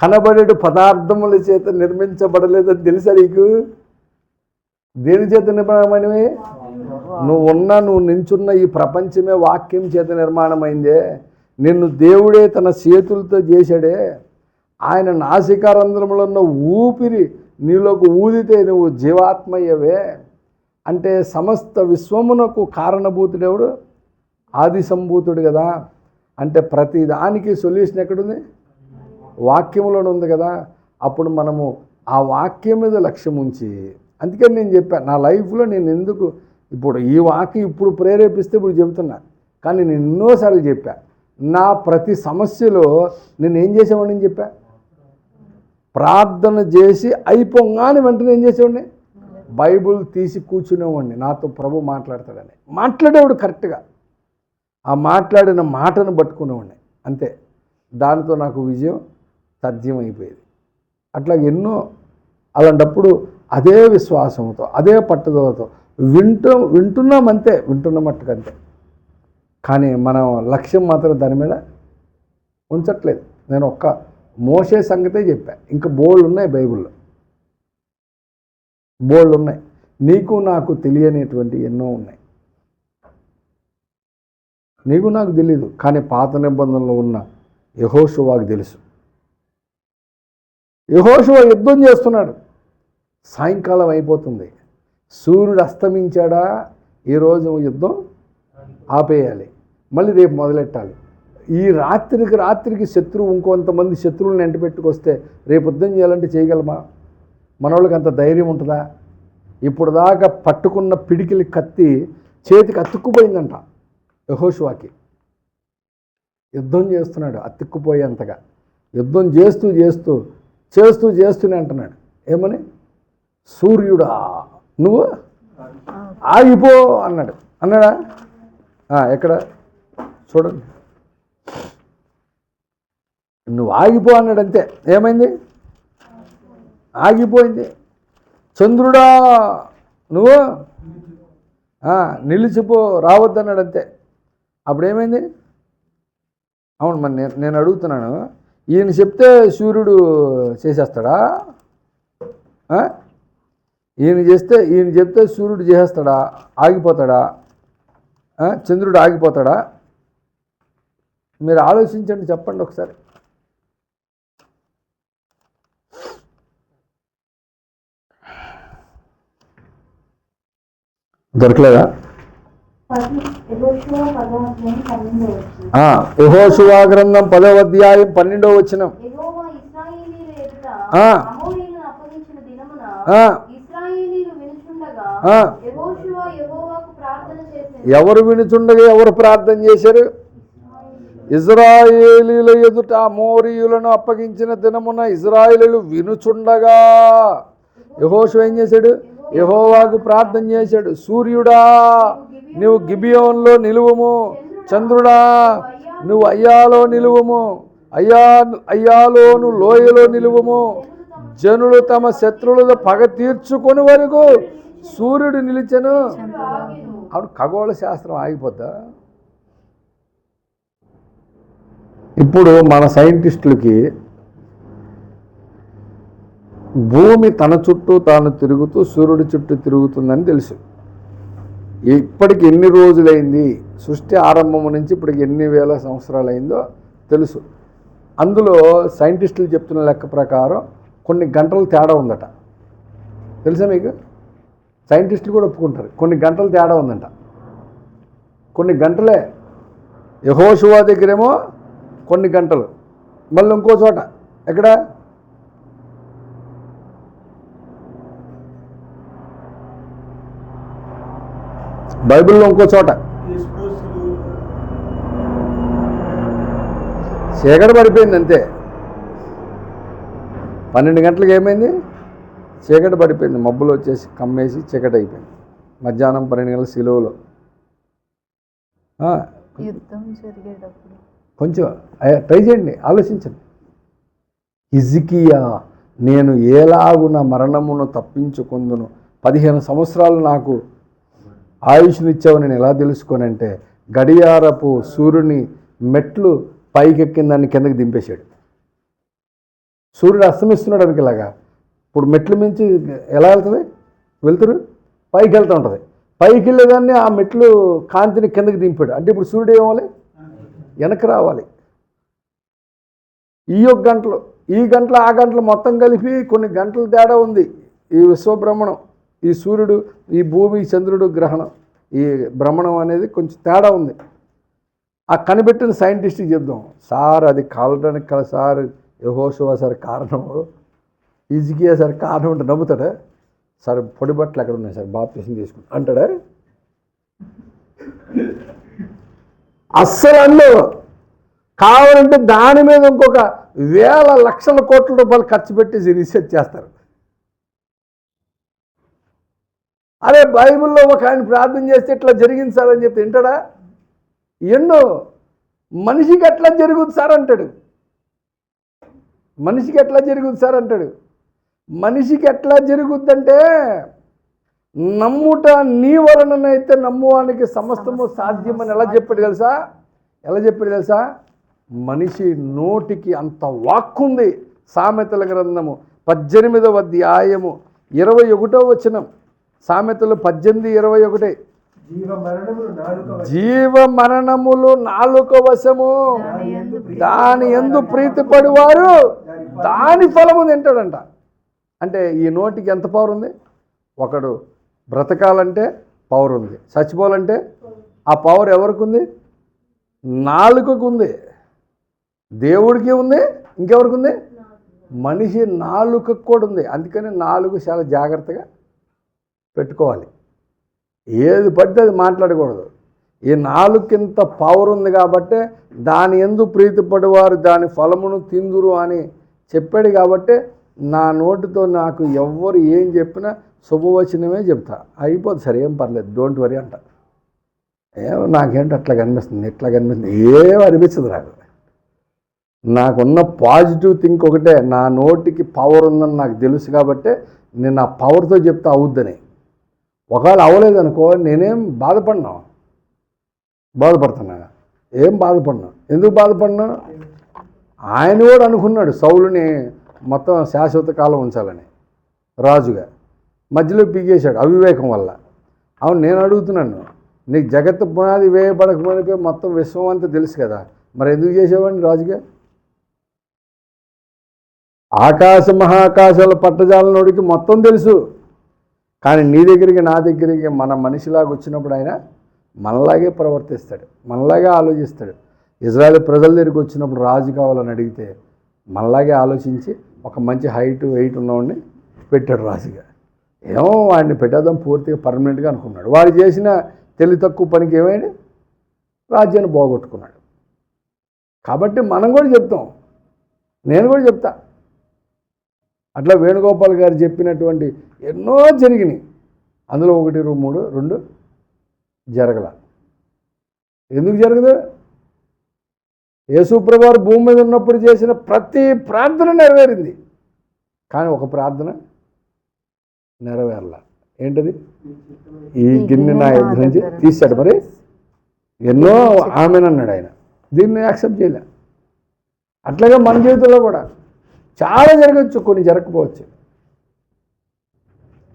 Speaker 2: కనబడేడు పదార్థముల చేత నిర్మించబడలేదని తెలుసా నీకు? దేని చేత నిర్మాణమైనవి? నువ్వు నించున్న ఈ ప్రపంచమే వాక్యం చేత నిర్మాణమైందే. నిన్ను దేవుడే తన చేతులతో చేశాడే. ఆయన నాసికారంధ్రంలో ఉన్న ఊపిరి నీలోకి ఊదితే నువ్వు జీవాత్మయ్యవే. అంటే సమస్త విశ్వమునకు కారణభూతుడెవడు? ఆది సంభూతుడు కదా. అంటే ప్రతి దానికి సొల్యూషన్ ఎక్కడుంది? వాక్యంలోనే ఉంది కదా. అప్పుడు మనము ఆ వాక్యం మీద లక్ష్యం ఉంచి, అందుకని నేను చెప్పాను నా లైఫ్లో నేను ఎందుకు ఇప్పుడు ఈ వాక్యం ఇప్పుడు ప్రేరేపిస్తే ఇప్పుడు చెబుతున్నా, కానీ నేను ఎన్నోసార్లు చెప్పా నా ప్రతి సమస్యలో నేను ఏం చేసేవాడిని చెప్పా, ప్రార్థన చేసి అయిపోగానే వెంటనే ఏం చేసేవాడిని, బైబుల్ తీసి కూర్చునేవాడిని. నాతో ప్రభు మాట్లాడతాడని మాట్లాడేవాడు కరెక్ట్గా, ఆ మాట్లాడిన మాటను పట్టుకునేవాడిని అంతే. దానితో నాకు విజయం తథ్యం అయిపోయేది. అట్లా ఎన్నో అలాంటప్పుడు అదే విశ్వాసంతో అదే పట్టుదలతో వింటున్నామంతే, వింటున్న మట్టుకంతే. కానీ మనం లక్ష్యం మాత్రం దాని మీద ఉంచట్లేదు. నేను ఒక్క మోషే సంగతే చెప్పా, ఇంకా బోల్డ్ ఉన్నాయి బైబిల్లో, బోల్డ్ ఉన్నాయి. నీకు నాకు తెలియనిటువంటి ఎన్నో ఉన్నాయి. నీకు నాకు తెలీదు, కానీ పాత నిబంధనలో ఉన్న యెహోషువకు తెలుసు. యెహోషువ యుద్ధం చేస్తున్నాడు. సాయంకాలం అయిపోతుంది, సూర్యుడు అస్తమించాడా, ఈరోజు యుద్ధం ఆపేయాలి, మళ్ళీ రేపు మొదలెట్టాలి. ఈ రాత్రికి శత్రువు ఇంకొంతమంది శత్రువులను ఎంటపెట్టుకొస్తే రేపు యుద్ధం చేయాలంటే చేయగలమా? మన వాళ్ళకి అంత ధైర్యం ఉంటుందా? ఇప్పుడు దాకా పట్టుకున్న పిడికిలి కత్తి చేతికి అతుక్కుపోయిందంట యెహోషువకి. యుద్ధం చేస్తున్నాడు అతుక్కుపోయేంతగా, యుద్ధం చేస్తూనే అంటున్నాడు ఏమని, సూర్యుడా నువ్వు ఆగిపో అన్నాడా? ఎక్కడ చూడండి, నువ్వు ఆగిపో అన్నాడు అంతే. ఏమైంది? ఆగిపోయింది. చంద్రుడా నువ్వు నిలిచిపో రావద్దన్నాడు అంతే. అప్పుడు ఏమైంది? అవును, మరి నేను అడుగుతున్నాను, ఈయన చెప్తే సూర్యుడు చేసేస్తాడా? ఈయన చెప్తే సూర్యుడు చేసేస్తాడా? ఆగిపోతాడా? చంద్రుడు ఆగిపోతాడా? మీరు ఆలోచించండి, చెప్పండి ఒకసారి. దొరకలేదా? యెహోషువ గ్రంథం 10వ అధ్యాయం 12వ వచనం. ఎవరు వినుచుండగా ఎవరు ప్రార్థన చేశారు? ఇజ్రాయేలీల ఎదుట అమోరీయులను అప్పగించిన దినమున ఇజ్రాయేలీలు వినుచుండగా యెహోషువ ఏం చేశాడు? యెహోవాకు ప్రార్థన చేశాడు. సూర్యుడా నువ్వు గిబియోన్లో నిలువుము, చంద్రుడా నువ్వు అయ్యాలో నిలువుము, అయ్యాలోను లోయలో నిలువుము. జనులు తమ శత్రువుల పగ తీర్చుకొని వరకు సూర్యుడు నిలిచెను. అప్పుడు ఖగోళ శాస్త్రం ఆగిపోద్దా? ఇప్పుడు మన సైంటిస్టులకి భూమి తన చుట్టూ తాను తిరుగుతూ సూర్యుడి చుట్టూ తిరుగుతుందని తెలుసు. ఇప్పటికి ఎన్ని రోజులైంది, సృష్టి ఆరంభం నుంచి ఇప్పటికి ఎన్ని వేల సంవత్సరాలు అయిందో తెలుసు. అందులో సైంటిస్టులు చెప్తున్న లెక్క ప్రకారం కొన్ని గంటలు తేడా ఉందట. తెలుసా మీకు? సైంటిస్టులు కూడా ఒప్పుకుంటారు కొన్ని గంటలు తేడా ఉందంట. కొన్ని గంటలే. యెహోషువ దగ్గరేమో కొన్ని గంటలు, మళ్ళీ ఇంకో చోట ఎక్కడ బైబిల్లో ఇంకో చోట చీకటి పడిపోయింది అంతే. 12 గంటలకు ఏమైంది? చీకటి పడిపోయింది, మబ్బులు వచ్చేసి కమ్మేసి చీకటి అయిపోయింది. మధ్యాహ్నం 12 గంటల సిలువలో కొంచెం ట్రై చేయండి, ఆలోచించండి. హిజ్కియా, నేను ఏలాగున మరణమును తప్పించుకుందును, 15 సంవత్సరాలు నాకు ఆయుష్నిచ్చావు నేను ఎలా తెలుసుకోనంటే, గడియారపు సూర్యుని మెట్లు పైకెక్కిందాన్ని కిందకి దింపేశాడు. సూర్యుడు అస్తమిస్తున్నాడు అనుకు ఇలాగా. ఇప్పుడు మెట్లు మించి ఎలా వెళ్తుంది, వెళ్తురు పైకి వెళ్తూ ఉంటుంది. పైకి వెళ్ళేదాన్ని ఆ మెట్లు కాంతిని కిందకి దింపాడు. అంటే ఇప్పుడు సూర్యుడు ఏమవ్వాలి, వెనక్కి రావాలి. ఈ గంటలు, ఈ గంటలు ఆ గంటలు మొత్తం కలిపి కొన్ని గంటల తేడా ఉంది. ఈ విశ్వభ్రమణం, ఈ సూర్యుడు, ఈ భూమి, చంద్రుడు గ్రహణం, ఈ భ్రమణం అనేది కొంచెం తేడా ఉంది. ఆ కనిపెట్టిన సైంటిస్ట్కి చెప్దాం, సార్ అది కాలడానికి కల సార్ యెహోషువ సార్ కారణం, హిజ్కియా సార్ కారణం అంటే నమ్ముతాడా? సార్ పొడి బట్టలు ఎక్కడ ఉన్నాయి సార్, బాప్తిసం తీసుకుంటా అంటాడా? అస్సలు అన్ను. కావాలంటే దాని మీద ఇంకొక 1000 లక్షల కోట్ల రూపాయలు ఖర్చు పెట్టేసి రీసెర్చ్ చేస్తారు. అదే బైబిల్లో ఒక ఆయన ప్రార్థన చేస్తే ఇట్లా జరిగింది సార్ అని చెప్తే వింటాడా? ఎన్నో మనిషికి ఎట్లా జరుగుతుంది సార్ అంటాడు. మనిషికి ఎట్లా జరుగుతుంది సార్ అంటాడు. మనిషికి ఎట్లా జరుగుద్దంటే, నమ్ముట నీ వలననైతే నమ్మువానికి సమస్తము సాధ్యమని ఎలా చెప్పాడు తెలుసా? ఎలా చెప్పాడు తెలుసా? మనిషి నోటికి అంత వాక్కుంది. సామెతల గ్రంథము 18వ అధ్యాయము 21వ వచనం. సామెతలు 18:21. జీవ మరణములు నాలుక వశము, దాని యందు ప్రీతిపడివారు దాని ఫలము తింటాడంట. అంటే ఈ నోటికి ఎంత పవర్ ఉంది? ఒకడు బ్రతకాలంటే పవర్ ఉంది, చచ్చిపోవాలంటే ఆ పవర్ ఎవరికి ఉంది? నాలుకకు ఉంది. దేవుడికి ఉంది, ఇంకెవరికి ఉంది? మనిషి నాలుకకు కూడా ఉంది. అందుకని నాలుగు చాలా జాగ్రత్తగా పెట్టుకోవాలి. ఏది పడితే అది మాట్లాడకూడదు. ఈ నాలుగింత పవర్ ఉంది కాబట్టి దాని యందు ప్రీతిపడివారు దాని ఫలమును తిందురు అని చెప్పాడు. కాబట్టి నా నోటితో నాకు ఎవ్వరు ఏం చెప్పినా శుభవచనమే చెప్తా, అయిపోదు సరే ఏం పర్లేదు, డోంట్ వరీ అంట. ఏమో నాకేంటి అట్లా కనిపిస్తుంది, ఇట్లా కనిపిస్తుంది, ఏం అనిపించదు నాకు. నాకున్న పాజిటివ్ థింక్ ఒకటే, నా నోటికి పవర్ ఉందని నాకు తెలుసు కాబట్టి నేను ఆ పవర్తో చెప్తా అవుద్దని. ఒకవేళ అవ్వలేదనుకో నేనేం బాధపడుతున్నా, ఏం బాధపడినా. ఎందుకు బాధపడినా? ఆయన కూడా అనుకున్నాడు సౌలుని మొత్తం శాశ్వత కాలం ఉంచాలని రాజుగా, మధ్యలో పీకేశాడు అవివేకం వల్ల. అవును, నేను అడుగుతున్నాను, నీకు జగత్తు పునాది వేయబడకపోయిపోయి మొత్తం విశ్వం అంతా తెలుసు కదా, మరి ఎందుకు చేసేవాడిని రాజుగా? ఆకాశ మహాకాశాల పట్టజాలనోడికి మొత్తం తెలుసు. కానీ నీ దగ్గరికి నా దగ్గరికి మన మనిషిలాగా వచ్చినప్పుడు ఆయన మనలాగే ప్రవర్తిస్తాడు, మనలాగే ఆలోచిస్తాడు. ఇజ్రాయెల్ ప్రజల దగ్గరికి వచ్చినప్పుడు రాజు కావాలని అడిగితే మనలాగే ఆలోచించి ఒక మంచి హైట్ వెయిట్ ఉన్నవాడిని పెట్టాడు రాజుగా. ఏమో వాడిని పెట్టేద్దాం పూర్తిగా పర్మనెంట్గా అనుకున్నాడు. వాడు చేసిన తెలివి తక్కువ పనికి ఏమైంది? రాజ్యాన్ని పోగొట్టుకున్నాడు. కాబట్టి మనం కూడా చెప్తాం, నేను కూడా చెప్తా. అట్లా వేణుగోపాల్ గారు చెప్పినటువంటి ఎన్నో జరిగినాయి. అందులో 1, 2 జరగల. ఎందుకు జరగదు? యేసుప్రభువారు భూమి మీద ఉన్నప్పుడు చేసిన ప్రతి ప్రార్థన నెరవేరింది. కానీ ఒక ప్రార్థన నెరవేరల. ఏంటది? ఈ గిన్నె నా ఎదురు నుంచి తీశాడు. మరి ఎన్నో ఆమెనన్నాడు ఆయన, దీన్ని యాక్సెప్ట్ చేయలే. అట్లాగే మన జీవితంలో కూడా చాలా జరగచ్చు, కొన్ని జరగకపోవచ్చు.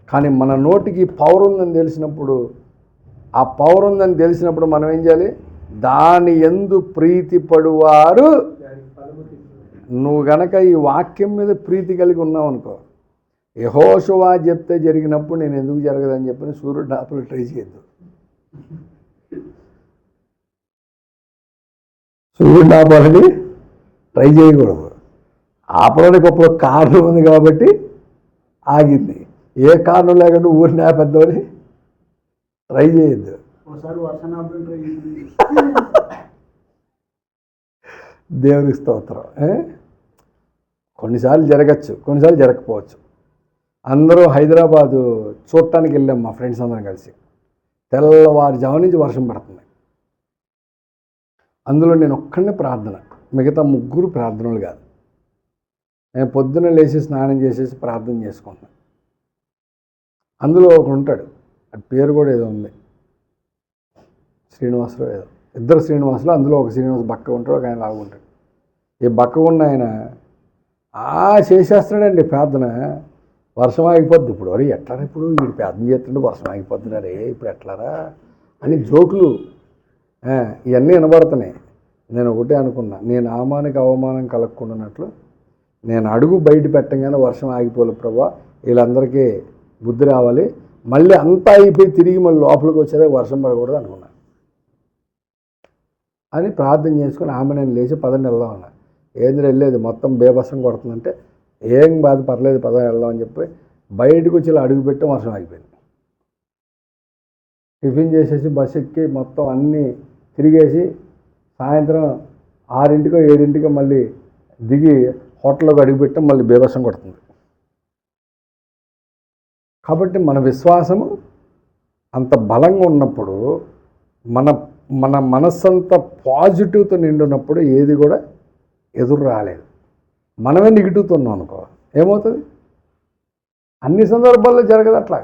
Speaker 2: కానీ మన నోటికి పవర్ ఉందని తెలిసినప్పుడు, ఆ పవర్ ఉందని తెలిసినప్పుడు మనం ఏం చేయాలి? దాని యందు ప్రీతి పడువారు. నువ్వు గనక ఈ వాక్యం మీద ప్రీతి కలిగి ఉన్నావు అనుకో, యెహోషువ చెప్తే జరిగినప్పుడు నేను ఎందుకు జరగదని చెప్పి సూర్యుడు డాపులు ట్రై చేయొద్దు. సూర్యుడు డాపాలని ట్రై చేయకూడదు. ఆపడానికి ఒక కారణం ఉంది కాబట్టి ఆగింది. ఏ కారణం లేకుండా ఊరిని ఆపేద్దామని ట్రై చేయొద్దు. దేవునికి స్తోత్రం. కొన్నిసార్లు జరగచ్చు, కొన్నిసార్లు జరగకపోవచ్చు. అందరూ హైదరాబాదు చూడటానికి వెళ్ళాం మా ఫ్రెండ్స్ అందరం కలిసి. తెల్లవారుజాము నుంచి వర్షం పడుతుంది. అందులో నేను ఒక్కడే ప్రార్థన, మిగతా 3 ప్రార్థనలు కాదు. నేను పొద్దున్న లేచి స్నానం చేసేసి ప్రార్థన చేసుకుంటాను. అందులో ఒకడు ఉంటాడు, అది పేరు కూడా ఏదో ఉంది, శ్రీనివాసరావు ఏదో, ఇద్దరు శ్రీనివాసులు, అందులో ఒక శ్రీనివాస్ బక్క ఉంటాడు, ఒక ఆయన లాగుంటాడు. ఈ బక్క ఉన్న ఆయన చేసేస్తున్నాడండి ప్రార్థన. వర్షం ఆగిపోద్ది. ఇప్పుడు వరకు ఎట్లారా, ఇప్పుడు వీడు ప్రార్థన చేస్తుంటే వర్షం ఆగిపోతున్నారే, ఇప్పుడు ఎట్లారా అని జోకులు ఇవన్నీ వినబడుతున్నాయి. నేను ఒకటే అనుకున్నా, నేను నామానికి అవమానం కలగకుండానట్లు నేను అడుగు బయట పెట్టగానే వర్షం ఆగిపోలే ప్రభా, వీళ్ళందరికీ బుద్ధి రావాలి, మళ్ళీ అంతా అయిపోయి తిరిగి మళ్ళీ లోపలికి వచ్చేదే వర్షం పడకూడదు అనుకున్నా అని ప్రార్థన చేసుకుని ఆమె నేను లేచి 10 వెళ్దాం అన్నా. ఏంది వెళ్ళేది, మొత్తం బేబసం కొడుతుందంటే ఏం బాధ పర్లేదు 10 వెళ్దాం అని చెప్పి బయటకు వచ్చి ఇలా అడుగు పెట్టి వర్షం ఆగిపోయింది. టిఫిన్ చేసేసి బస్ ఎక్కి మొత్తం అన్నీ తిరిగేసి సాయంత్రం 6 7 మళ్ళీ దిగి హోటల్లోకి అడుగుపెట్టాం, మళ్ళీ బేబసం కొడుతుంది. కాబట్టి మన విశ్వాసము అంత బలంగా ఉన్నప్పుడు, మన మన మనస్సంతా పాజిటివ్తో నిండున్నప్పుడు ఏది కూడా ఎదురు రాలేదు. మనమే నెగిటివ్తో ఉన్నాం అనుకో, ఏమవుతుంది? అన్ని సందర్భాల్లో జరగదు, అట్లా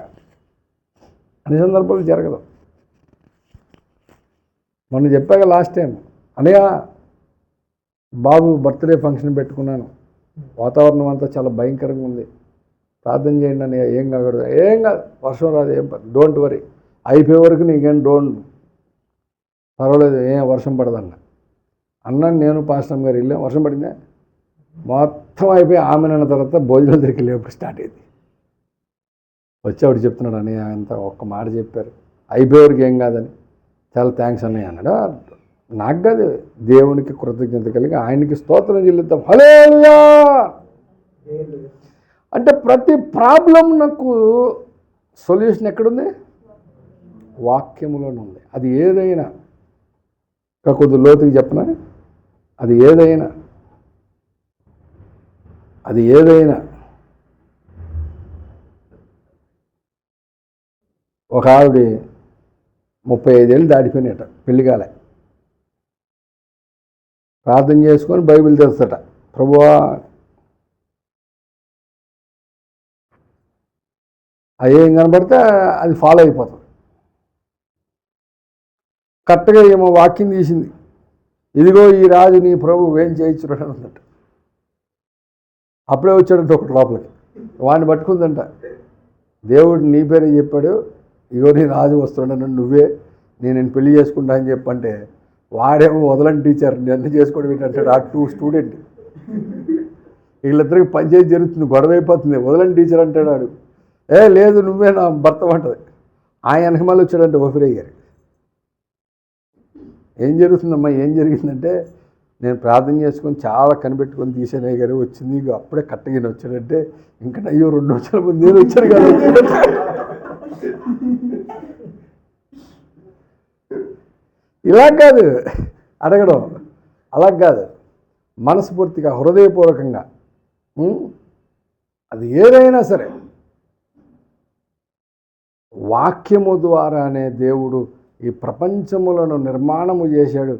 Speaker 2: అన్ని సందర్భాల్లో జరగదు. మొన్న చెప్పాక లాస్ట్ టైం, అనయ్య బాబు బర్త్డే ఫంక్షన్ పెట్టుకున్నాను, వాతావరణం అంతా చాలా భయంకరంగా ఉంది, ప్రార్థన చేయండి అని. ఏం కాకూడదు, ఏం కాదు, వర్షం రాదు, ఏం డోంట్ వరీ, అయిపోయే వరకు నీకేం పర్వాలేదు, ఏం వర్షం పడదన్న అన్నాను. నేను పాస్టర్ గారు వెళ్ళాం, వర్షం పడిందా, మొత్తం అయిపోయి ఆమె అన్న తర్వాత భోజనాల దగ్గరికి వెళ్ళేప్పుడు స్టార్ట్ అయింది. వచ్చేవాడు చెప్తున్నాడు, అన్నయ్య అంత ఒక్క మాట చెప్పారు, అయిపోయేవరకు ఏం కాదని, చాలా థ్యాంక్స్ అన్నయ్య అన్నాడు. నాకు కాదు, దేవునికి కృతజ్ఞత కలిగి ఆయనకి స్తోత్రం చెల్లిద్దాం, హల్లెలూయా. అంటే ప్రతి ప్రాబ్లం నాకు సొల్యూషన్ ఎక్కడుంది? వాక్యములోనే ఉంది. అది ఏదైనా, ఇంకా కొద్ది లోతుకి చెప్పనా, అది ఏదైనా ఒక ఆవిడ 35 ఏళ్ళు దాటిపోయినట, పెళ్లి కాలే, ప్రార్థన చేసుకొని బైబిల్ తెస్తట, ప్రభువా అదేం కనబడితే అది ఫాలో అయిపోతుంది. కరెక్ట్గా ఏమో వాక్యం తీసింది, ఇదిగో ఈ రాజు నీ ప్రభు ఏం చేయించున్నాడు అన్నట్టు. అప్పుడే వచ్చాడంట ఒకటి లోపలికి, వాడిని పట్టుకుందంట, దేవుడు నీ పేరే చెప్పాడు, ఇగో నీ రాజు వస్తున్నాడు, నువ్వే నేను పెళ్లి చేసుకుంటా అని చెప్పంటే, వాడేమో వదలని టీచర్ నన్ను చేసుకోవడం ఏంటంటాడు. ఆ 2 స్టూడెంట్, వీళ్ళిద్దరికి పంచాయతీ జరుగుతుంది, గొడవ అయిపోతుంది, వదలని టీచర్ అంటాడు వాడు. లేదు నువ్వే నా భర్త అంటది. ఆయన వెనకమాల వచ్చాడంటే ఓఫిరయ్య గారు, ఏం జరుగుతుందమ్మా, ఏం జరిగిందంటే, నేను ప్రార్థన చేసుకొని చాలా కనిపెట్టుకొని తీసానయ్య గారు, వచ్చింది ఇక అప్పుడే కట్టగిన వచ్చాడంటే, ఇంకా అయ్యో 2 నిమిషాల ముందు నేను వచ్చాను కదా. ఇలా కాదు అడగడం, అలా కాదు, మనస్ఫూర్తిగా హృదయపూర్వకంగా, అది ఏదైనా సరే వాక్యము ద్వారానే దేవుడు ఈ ప్రపంచములను నిర్మాణము చేశాడు,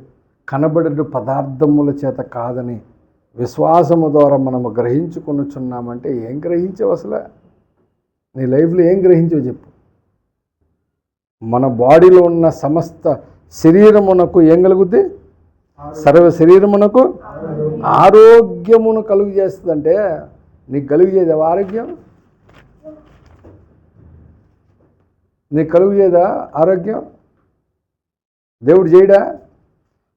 Speaker 2: కనబడడు పదార్థముల చేత కాదని విశ్వాసము ద్వారా మనము గ్రహించుకొనుచున్నామంటే ఏం గ్రహించావు అసలు? నీ లైఫ్లో ఏం గ్రహించావు చెప్పు. మన బాడీలో ఉన్న సమస్త శరీరమునకు ఏం కలుగుద్ది? సర్వ శరీరమునకు ఆరోగ్యమును కలుగు చేస్తుందంటే నీకు కలుగు చేయదా ఆరోగ్యం? నీకు కలుగు చేయదా ఆరోగ్యం? దేవుడు చేయడా?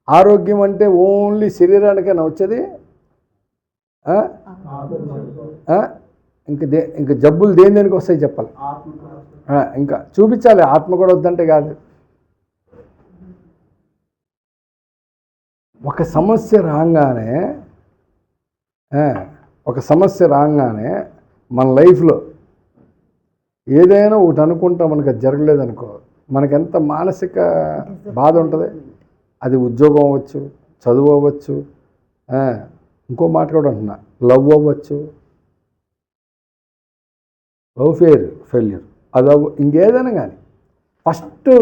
Speaker 2: ఆరోగ్యం అంటే ఓన్లీ శరీరానికైనా వచ్చేది? ఇంక జబ్బులు దేనికి వస్తాయి చెప్పాలి, ఇంకా చూపించాలి. ఆత్మ కూడా వద్దంటే కాదు. ఒక సమస్య రాగానే మన లైఫ్లో ఏదైనా ఒకటి అనుకుంటా మనకు అది జరగలేదనుకో, మనకెంత మానసిక బాధ ఉంటుంది. అది ఉద్యోగం అవ్వచ్చు, చదువు అవ్వచ్చు, ఇంకో మాట కూడా అంటున్నా, లవ్ అవ్వచ్చు, లవ్ ఫెయిల్యూర్ అది ఇంకేదైనా కానీ, ఫస్ట్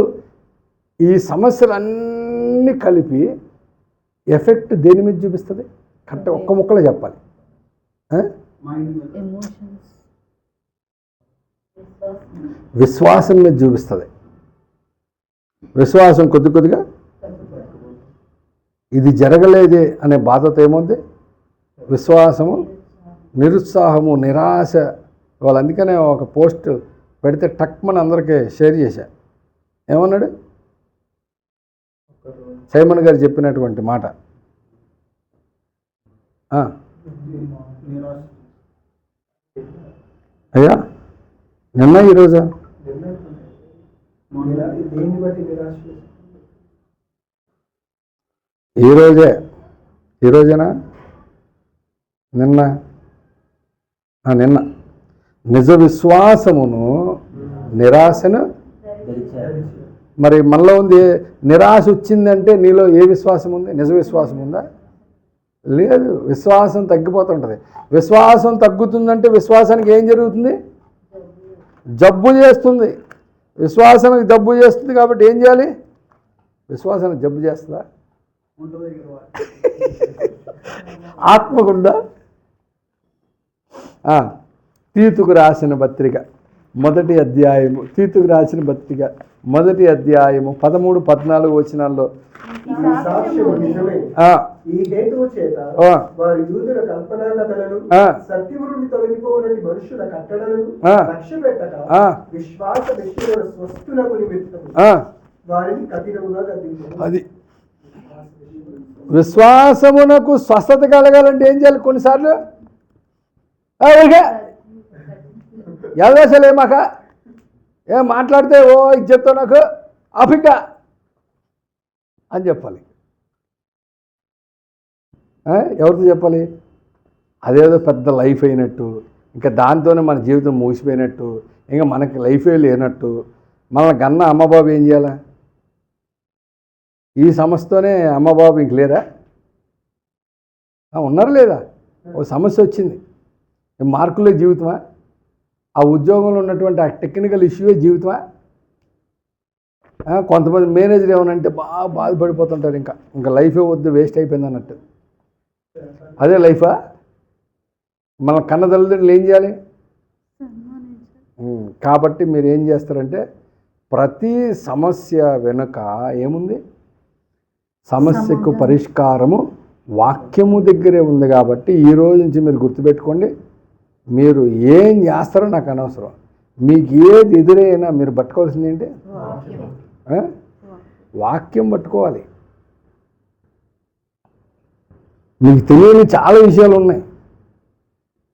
Speaker 2: ఈ సమస్యలన్నీ కలిపి ఎఫెక్ట్ దేని మీద చూపిస్తుంది? కరెక్ట్ ఒక్క ముక్కలో చెప్పాలి.
Speaker 3: ఎమోషన్స్
Speaker 2: విశ్వాసం మీద చూపిస్తుంది. విశ్వాసం కొద్ది కొద్దిగా ఇది జరగలేదే అనే బాధతో ఏముంది, విశ్వాసము, నిరుత్సాహము, నిరాశ. వాళ్ళు అందుకనే ఒక పోస్ట్ పెడితే టక్మని అందరికీ షేర్ చేశా. ఏమన్నాడు సైమన్ గారు చెప్పినటువంటి మాట, అయ్యా నిన్న ఈరోజా ఈరోజేనా నిన్న నిన్న నిజ విశ్వాసమును నిరాశను. మరి మనలో ఉంది నిరాశ వచ్చిందంటే నీలో ఏ విశ్వాసం ఉంది? నిజ విశ్వాసం ఉందా? లేదు. విశ్వాసం తగ్గిపోతుంటుంది. విశ్వాసం తగ్గుతుందంటే విశ్వాసానికి ఏం జరుగుతుంది? జబ్బు చేస్తుంది. విశ్వాసానికి జబ్బు చేస్తుంది కాబట్టి ఏం చేయాలి? విశ్వాసానికి జబ్బు చేస్తుందా? ఆత్మగుండా. తీతుకు రాసిన పత్రిక మొదటి అధ్యాయము, తీతుకు రాసిన పత్రిక మొదటి అధ్యాయము 13-14 వచనాల్లో అది విశ్వాసమునకు స్వస్థత కలగాలంటే ఏం చేయాలి? కొన్నిసార్లు ఎదవసలేమాక ఏం మాట్లాడితే ఓ ఇది చెప్తావు నాకు అఫిక అని చెప్పాలి. ఎవరితో చెప్పాలి? అదేదో పెద్ద లైఫ్ అయినట్టు, ఇంకా దాంతోనే మన జీవితం మూసిపోయినట్టు, ఇంకా మనకి లైఫే లేనట్టు. మన గన్న అమ్మబాబు ఏం చేయాలా? ఈ సమస్యతోనే అమ్మబాబు ఇంక లేరా? ఉన్నారు లేదా? ఓ సమస్య వచ్చింది, మార్కులే జీవితమా? ఆ ఉద్యోగంలో ఉన్నటువంటి ఆ టెక్నికల్ ఇష్యూవే జీవితమా? కొంతమంది మేనేజర్ ఏమనంటే బాగా బాధపడిపోతుంటారు, ఇంకా లైఫే వద్దు, వేస్ట్ అయిపోయింది అన్నట్టు. అదే లైఫా? మన కన్న తల్లిదండ్రులు ఏం చేయాలి? కాబట్టి మీరు ఏం చేస్తారంటే ప్రతి సమస్య వెనుక ఏముంది? సమస్యకు పరిష్కారము వాక్యము దగ్గరే ఉంది. కాబట్టి ఈ రోజు నుంచి మీరు గుర్తుపెట్టుకోండి, మీరు ఏం చేస్తారో నాకు అనవసరం. మీకు ఏది ఎదురైనా మీరు పట్టుకోవాల్సింది ఏంటి? వాక్యం పట్టుకోవాలి. మీకు తెలియని చాలా విషయాలు ఉన్నాయి.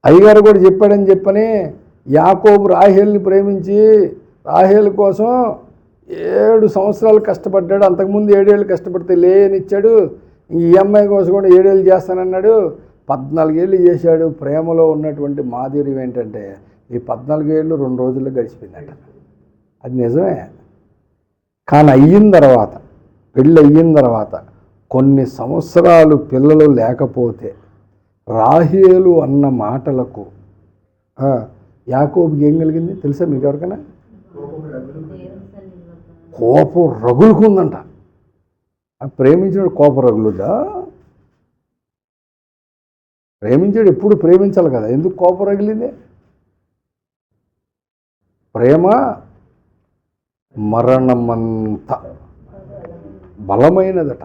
Speaker 2: అయ్యగారు కూడా చెప్పాడని చెప్పని యాకోబు రాహేల్ని ప్రేమించి రాహేల్ కోసం 7 సంవత్సరాలు కష్టపడ్డాడు. అంతకుముందు 7 ఏళ్ళు కష్టపడితే లేనిచ్చాడు. ఈ అమ్మాయి కోసం కూడా 7 ఏళ్ళు చేస్తానన్నాడు. 14 ఏళ్ళు చేశాడు. ప్రేమలో ఉన్నటువంటి మాధుర్యం ఏంటంటే ఈ 14 ఏళ్ళు 2 రోజుల్లో గడిచిపోయిందట. అది నిజమే. కానీ అయిన తర్వాత, పెళ్ళి అయిన తర్వాత కొన్ని సంవత్సరాలు పిల్లలు లేకపోతే రాహేలు అన్న మాటలకు యాకోబుకి ఏం కలిగింది తెలుసా మీకు ఎవరికైనా? కోపం రగులుకుందంట. ప్రేమించాడు, కోపం రగులుదా? ప్రేమించాడు, ఎప్పుడు ప్రేమించాలి కదా, ఎందుకు కోపం రగిలింది? ప్రేమ మరణమంత బలమైనదట.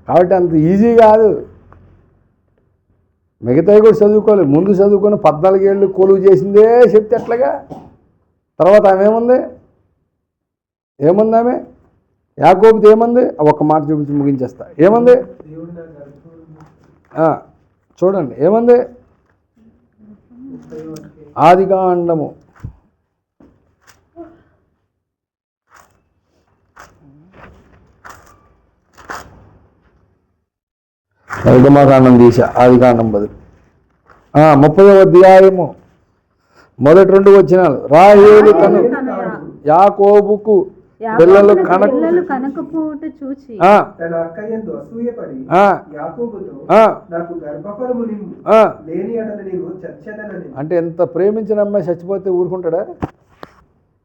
Speaker 2: కాబట్టి అంత ఈజీ కాదు. మిగతావి కూడా చదువుకోవాలి. ముందు చదువుకొని 14 ఏళ్ళు కొలువు చేసిందే చెప్తే ఎట్లాగా? తర్వాత ఆమె ఏముంది ఆమె యాకోబుతో ఏమంది? ఒక్క మాట చూపించి ముగించేస్తా. ఏమంది చూడండి, ఏమంది? ఆదికాండము 10 తీసా. ఆదికాండం 30వ అధ్యాయము మొదటి 2 వచనాలు. రాహేలు తను యాకోబుకు పిల్లలు
Speaker 3: కనకపోవుట చూచి
Speaker 4: తన అక్కయ్యందు అసూయపడి యాకోబుతో నాకు గర్భఫలము నిమ్ము, లేని ఎడల నేను చచ్చెదనని.
Speaker 2: అంటే ఎంత ప్రేమించిన అమ్మాయి చచ్చిపోతే ఊరుకుంటాడా?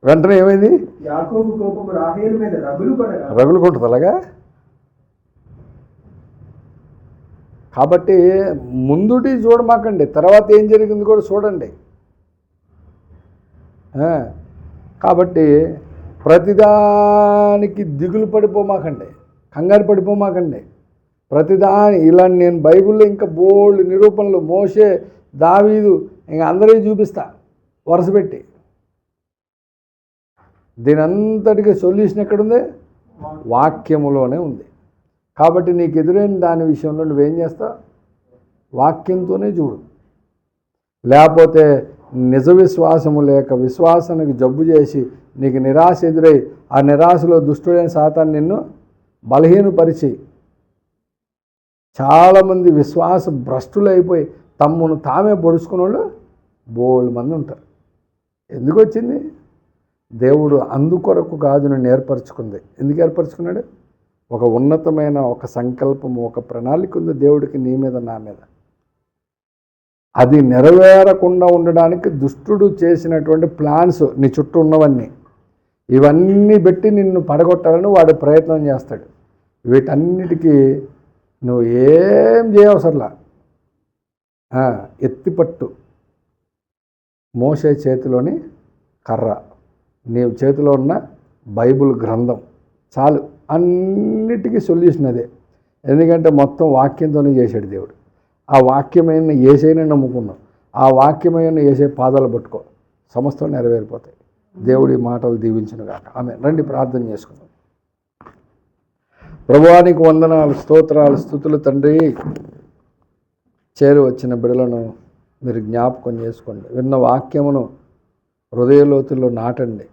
Speaker 2: వెంటనే ఏమైంది?
Speaker 4: యాకోబు కోపము రాహేలు మీద రగులుకొనగా.
Speaker 2: రగులుకుంటుంది అలాగా. కాబట్టి ముందుటి చూడమాకండి, తర్వాత ఏం జరిగింది కూడా చూడండి. కాబట్టి ప్రతిదానికి దిగులు పడిపోమాకండి, కంగారు పడిపోమాకండి. ప్రతిదాని ఇలా నేను బైబిల్లో ఇంకా బోల్డ్ నిరూపణలు, మోషే, దావీదు, ఇంకా అందరికీ చూపిస్తా వరుస పెట్టి. దీని అంతటికి సొల్యూషన్ ఎక్కడుంది? వాక్యములోనే ఉంది. కాబట్టి నీకు ఎదురైన దాని విషయంలో నువ్వేం చేస్తావు? వాక్యంతోనే చూడు. లేకపోతే నిజ విశ్వాసము లేక విశ్వాసానికి జబ్బు చేసి నీకు నిరాశ ఎదురై ఆ నిరాశలో దుష్టుడైన సాతాను నిన్ను బలహీనపరిచి చాలామంది విశ్వాస భ్రష్టులైపోయి తమ్మును తామే పొడుచుకున్న వాళ్ళు బోల్డ్ మంది ఉంటారు. ఎందుకు వచ్చింది? దేవుడు అందుకొరకు కాదు నిన్ను ఏర్పరచుకుంది. ఎందుకు ఏర్పరచుకున్నాడు? ఒక ఉన్నతమైన ఒక సంకల్పము, ఒక ప్రణాళిక ఉంది దేవుడికి నీ మీద, నా మీద. అది నెరవేరకుండా ఉండడానికి దుష్టుడు చేసినటువంటి ప్లాన్స్ నీ చుట్టూ ఉన్నవన్నీ, ఇవన్నీ పెట్టి నిన్ను పడగొట్టాలని వాడు ప్రయత్నం చేస్తాడు. వీటన్నిటికీ నువ్వు ఏం చేయవసరలా, ఎత్తిపట్టు. మోషే చేతిలోని కర్ర, నీ చేతిలో ఉన్న బైబిల్ గ్రంథం చాలు. అన్నిటికీ సొల్యూషన్ అదే. ఎందుకంటే మొత్తం వాక్యంతోనే చేశాడు దేవుడు. ఆ వాక్యమైన యేసయ్యనే నమ్ముకున్నాం. ఆ వాక్యమైన యేసయ్య పాదాలు పట్టుకో, సమస్తం నెరవేరిపోతాయి. దేవుడి మాటలు దీవించునుగాక. ఆమేన్. రండి ప్రార్థన చేసుకుందాం. ప్రభువానికి వందనాలు, స్తోత్రాలు, స్తుతులు తండ్రి. చేరు వచ్చిన బిడలను మీరు జ్ఞాపకం చేసుకోండి. విన్న వాక్యమును హృదయలోతుల్లో నాటండి.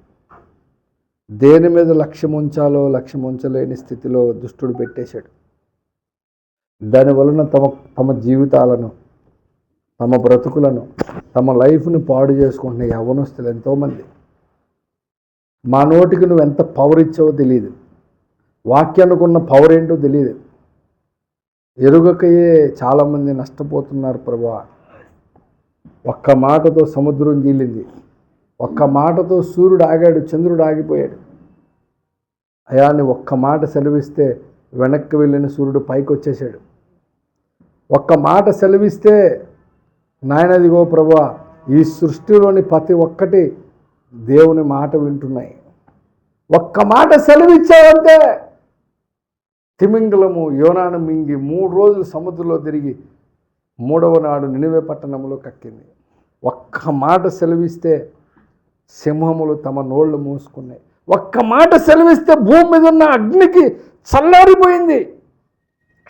Speaker 2: దేని మీద లక్ష్యం ఉంచాలో లక్ష్యం ఉంచలేని స్థితిలో దుష్టుడు పెట్టేశాడు. దానివలన తమ జీవితాలను, తమ బ్రతుకులను, తమ లైఫ్ని పాడు చేసుకుంటున్న యవ్వనస్తులు ఎంతోమంది. మా నోటికి నువ్వు ఎంత పవర్ ఇచ్చావో తెలియదు, వాక్యానుకున్న పవర్ ఏంటో తెలియదు. ఎరుగకయే చాలామంది నష్టపోతున్నారు ప్రభువా. ఒక్క మాటతో సముద్రం జీలింది, ఒక్క మాటతో సూర్యుడు ఆగాడు, చంద్రుడు ఆగిపోయాడు. అయా నీ ఒక్క మాట సెలవిస్తే వెనక్కి వెళ్ళిన సూర్యుడు పైకి వచ్చేసాడు. ఒక్క మాట సెలవిస్తే నాయనదిగో ప్రభువా, ఈ సృష్టిలోని ప్రతి ఒక్కటి దేవుని మాట వింటున్నాయి. ఒక్క మాట సెలవిచ్చావంటే తిమింగలము యోనాను మింగి 3 రోజులు సముద్రంలో తిరిగి 3వ నాడు నినివే పట్టణంలో కక్కింది. ఒక్క మాట సెలవిస్తే సింహములు తమ నోళ్లు మూసుకున్నాయి. ఒక్క మాట సెలవిస్తే భూమి మీద ఉన్న అగ్నికి చల్లారిపోయింది.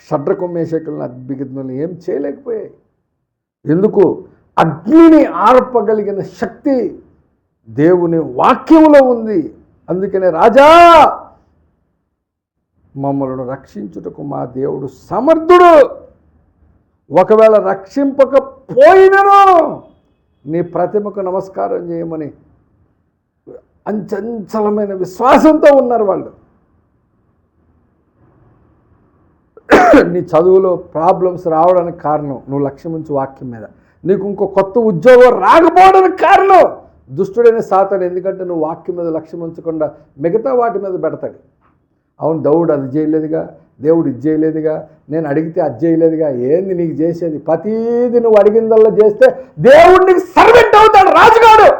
Speaker 2: షడ్రకు మేషకులను అద్భుతములు ఏం చేయలేకపోయాయి. ఎందుకు? అగ్నిని ఆర్పగలిగిన శక్తి దేవుని వాక్యములో ఉంది. అందుకనే రాజా మమ్మల్ని రక్షించుటకు మా దేవుడు సమర్థుడు. ఒకవేళ రక్షింపకపోయినను నీ ప్రతిమకు నమస్కారం చేయమని అంచంచలమైన విశ్వాసంతో ఉన్నారు వాళ్ళు. నీ చదువులో ప్రాబ్లమ్స్ రావడానికి కారణం నువ్వు లక్ష్యం ఉంచి వాక్యం మీద. నీకు ఇంకో కొత్త ఉద్యోగం రాకపోవడానికి కారణం దుష్టుడైన సాతాను. ఎందుకంటే నువ్వు వాక్యం మీద లక్ష్యం ఉంచకుండా మిగతా వాటి మీద పెడతాడు. అవును, దేవుడు అది చేయలేదుగా, దేవుడు ఇది చేయలేదుగా, నేను అడిగితే అది చేయలేదుగా. ఏంది నీకు చేసేది? ప్రతీది నువ్వు అడిగిందల్లా చేస్తే దేవుడు నీకు సర్వెంట్ అవుతాడు, రాజుగాడు.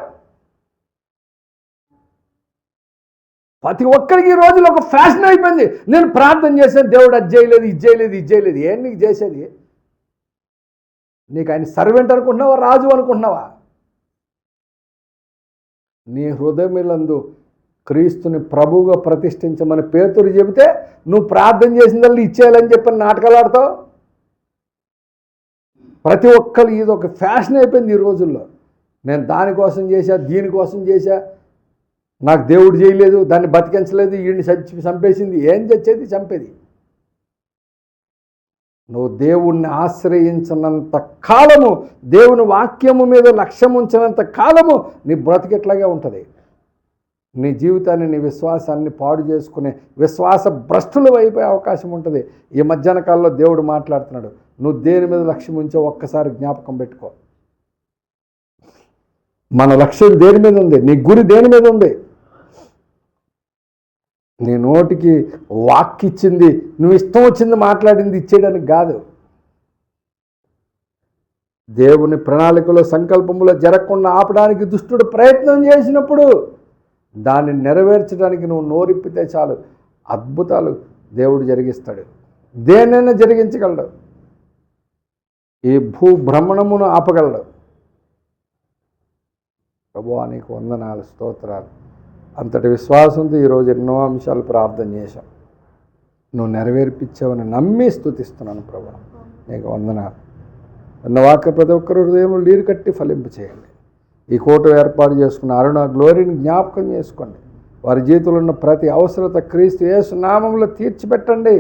Speaker 2: ప్రతి ఒక్కరికి ఈ రోజులో ఒక ఫ్యాషన్ అయిపోయింది. నేను ప్రార్థన చేశాను, దేవుడు అది చేయలేదు, ఇది చేయలేదు, ఇది చేయలేదు. ఏం నీకు చేసేది? నీకు ఆయన సర్వెంట్ అనుకుంటున్నావా, రాజు అనుకుంటున్నావా? నీ హృదయములందు క్రీస్తుని ప్రభువుగా ప్రతిష్ఠించమని పేతురు చెబితే నువ్వు ప్రార్థన చేసిందల్లా ఇచ్చేయాలని చెప్పని నాటకాలు ఆడతావు. ప్రతి ఒక్కరు ఇది ఒక ఫ్యాషన్ అయిపోయింది ఈ రోజుల్లో. నేను దానికోసం చేశా, దీనికోసం చేశా, నాకు దేవుడు చేయలేదు, దాన్ని బతికించలేదు, వీడిని చంపేసింది. ఏం చచ్చేది? చంపేది. నువ్వు దేవుణ్ణి ఆశ్రయించినంత కాలము, దేవుని వాక్యము మీద లక్ష్యం ఉంచినంత కాలము నీ బ్రతికెట్లాగే ఉంటుంది. నీ జీవితాన్ని, నీ విశ్వాసాన్ని పాడు చేసుకునే విశ్వాస భ్రష్టులు అయిపోయే అవకాశం ఉంటుంది. ఈ మధ్యాహ్న కాలంలో దేవుడు మాట్లాడుతున్నాడు. నువ్వు దేని మీద లక్ష్యం ఉంచో ఒక్కసారి జ్ఞాపకం పెట్టుకో. మన లక్ష్యం దేని మీద ఉంది? నీ గురి దేని మీద ఉంది? నీ నోటికి వాక్కిచ్చింది, నువ్వు ఇష్టం వచ్చింది మాట్లాడింది ఇచ్చేయడానికి కాదు. దేవుని ప్రణాళికలో సంకల్పములో జరగకుండా ఆపడానికి దుష్టుడు ప్రయత్నం చేసినప్పుడు దాన్ని నెరవేర్చడానికి నువ్వు నోరిప్పితే చాలు, అద్భుతాలు దేవుడు జరిగిస్తాడు. దేన్నైనా జరిగించగలడు. ఈ భూభ్రమణమును ఆపగలడు. ప్రభువా నీకు వందనాలు, స్తోత్రాలు. అంతటి విశ్వాసంతో ఈరోజు ఎన్నో అంశాలు ప్రార్థన చేశాం. నువ్వు నెరవేర్పించావని నమ్మి స్తుతిస్తున్నాను ప్రభువా, నీకు వందనాలు. అన్న వాక్య ప్రతి ఒక్కరు హృదయంలో నీరు కట్టి ఫలింపు చేయండి. ఈ కోట ఏర్పాటు చేసుకున్న అరుణ గ్లోరీని జ్ఞాపకం చేసుకోండి. వారి జీవితంలో ఉన్న ప్రతి అవసరత క్రీస్తు యేసు నామములో తీర్చిపెట్టండి.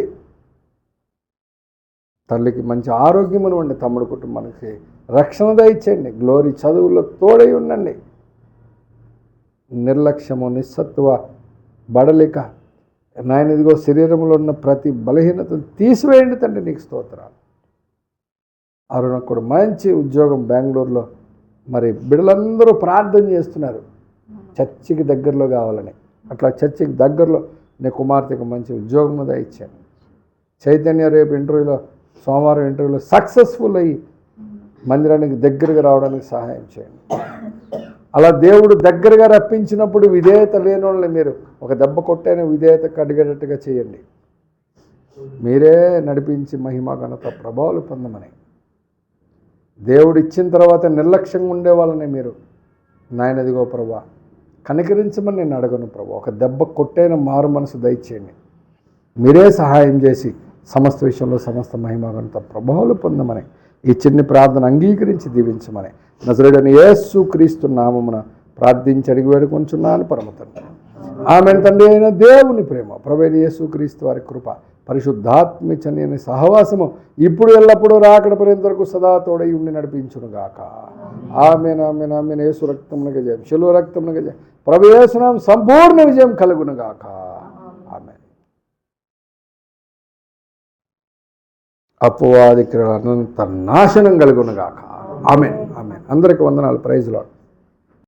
Speaker 2: తల్లికి మంచి ఆరోగ్యం ఇవ్వండి, తమ్ముడు కుటుంబానికి రక్షణ దయచేయండి. గ్లోరీ చదువుల్లో తోడై ఉండండి. నిర్లక్ష్యము, నిస్సత్వ, బడలిక, నాయన ఇదిగో శరీరంలో ఉన్న ప్రతి బలహీనతను తీసివేయండి తండ్రి, నీకు స్తోత్రాలు. అరుణకు కూడా మంచి ఉద్యోగం బెంగళూరులో. మరి బిడ్డలందరూ ప్రార్థన చేస్తున్నారు చర్చికి దగ్గరలో కావాలని. అట్లా చర్చికి దగ్గరలో నీ కుమార్తెకు మంచి ఉద్యోగం ఇచ్చాను. చైతన్య రేపు ఇంటర్వ్యూలో, సోమవారం ఇంటర్వ్యూలో సక్సెస్ఫుల్ అయ్యి మందిరానికి దగ్గరగా రావడానికి సహాయం చేయండి. అలా దేవుడు దగ్గరగా రప్పించినప్పుడు విధేయత లేని వాళ్ళని మీరు ఒక దెబ్బ కొట్టైన విధేయత కడిగేటట్టుగా చేయండి. మీరే నడిపించి మహిమ ఘనత ప్రభావాలు పొందమని, దేవుడు ఇచ్చిన తర్వాత నిర్లక్ష్యంగా ఉండే వాళ్ళని మీరు నాయనదిగో ప్రభా కనికరించమని నేను అడగను ప్రభా. ఒక దెబ్బ కొట్టైన మారు మనసు దయచేయండి. మీరే సహాయం చేసి సమస్త విషయంలో సమస్త మహిమ ఘనత ప్రభావాలు పొందమని, ఈ చిన్ని ప్రార్థన అంగీకరించి దీవించమని నజరేయుడైన యేసు క్రీస్తు నామమున ప్రార్థించి అడిగి వేడుకొంచున్నాను పరమ తండ్రి. ఆమె తండ్రి అయిన దేవుని ప్రేమ, ప్రభువైన యేసు క్రీస్తు వారి కృప, పరిశుద్ధాత్మచని సహవాసము ఇప్పుడు ఎల్లప్పుడూ రాకడ పర్యంత వరకు సదా తోడై ఉండి నడిపించునుగాక. ఆమేన్ ఆమేన్ ఆమేన్. యేసు రక్తమునకు జయం, శిలువ రక్తమునకు జయం, ప్రభు యేసు నామమున సంపూర్ణ విజయం కలుగునుగాక. ఆమేన్. అపవాది క్రియల అనంత నాశనం కలుగునుగాక. ఆమేన్ ఆమేన్. అందరికీ వందనాలు. Praise lord.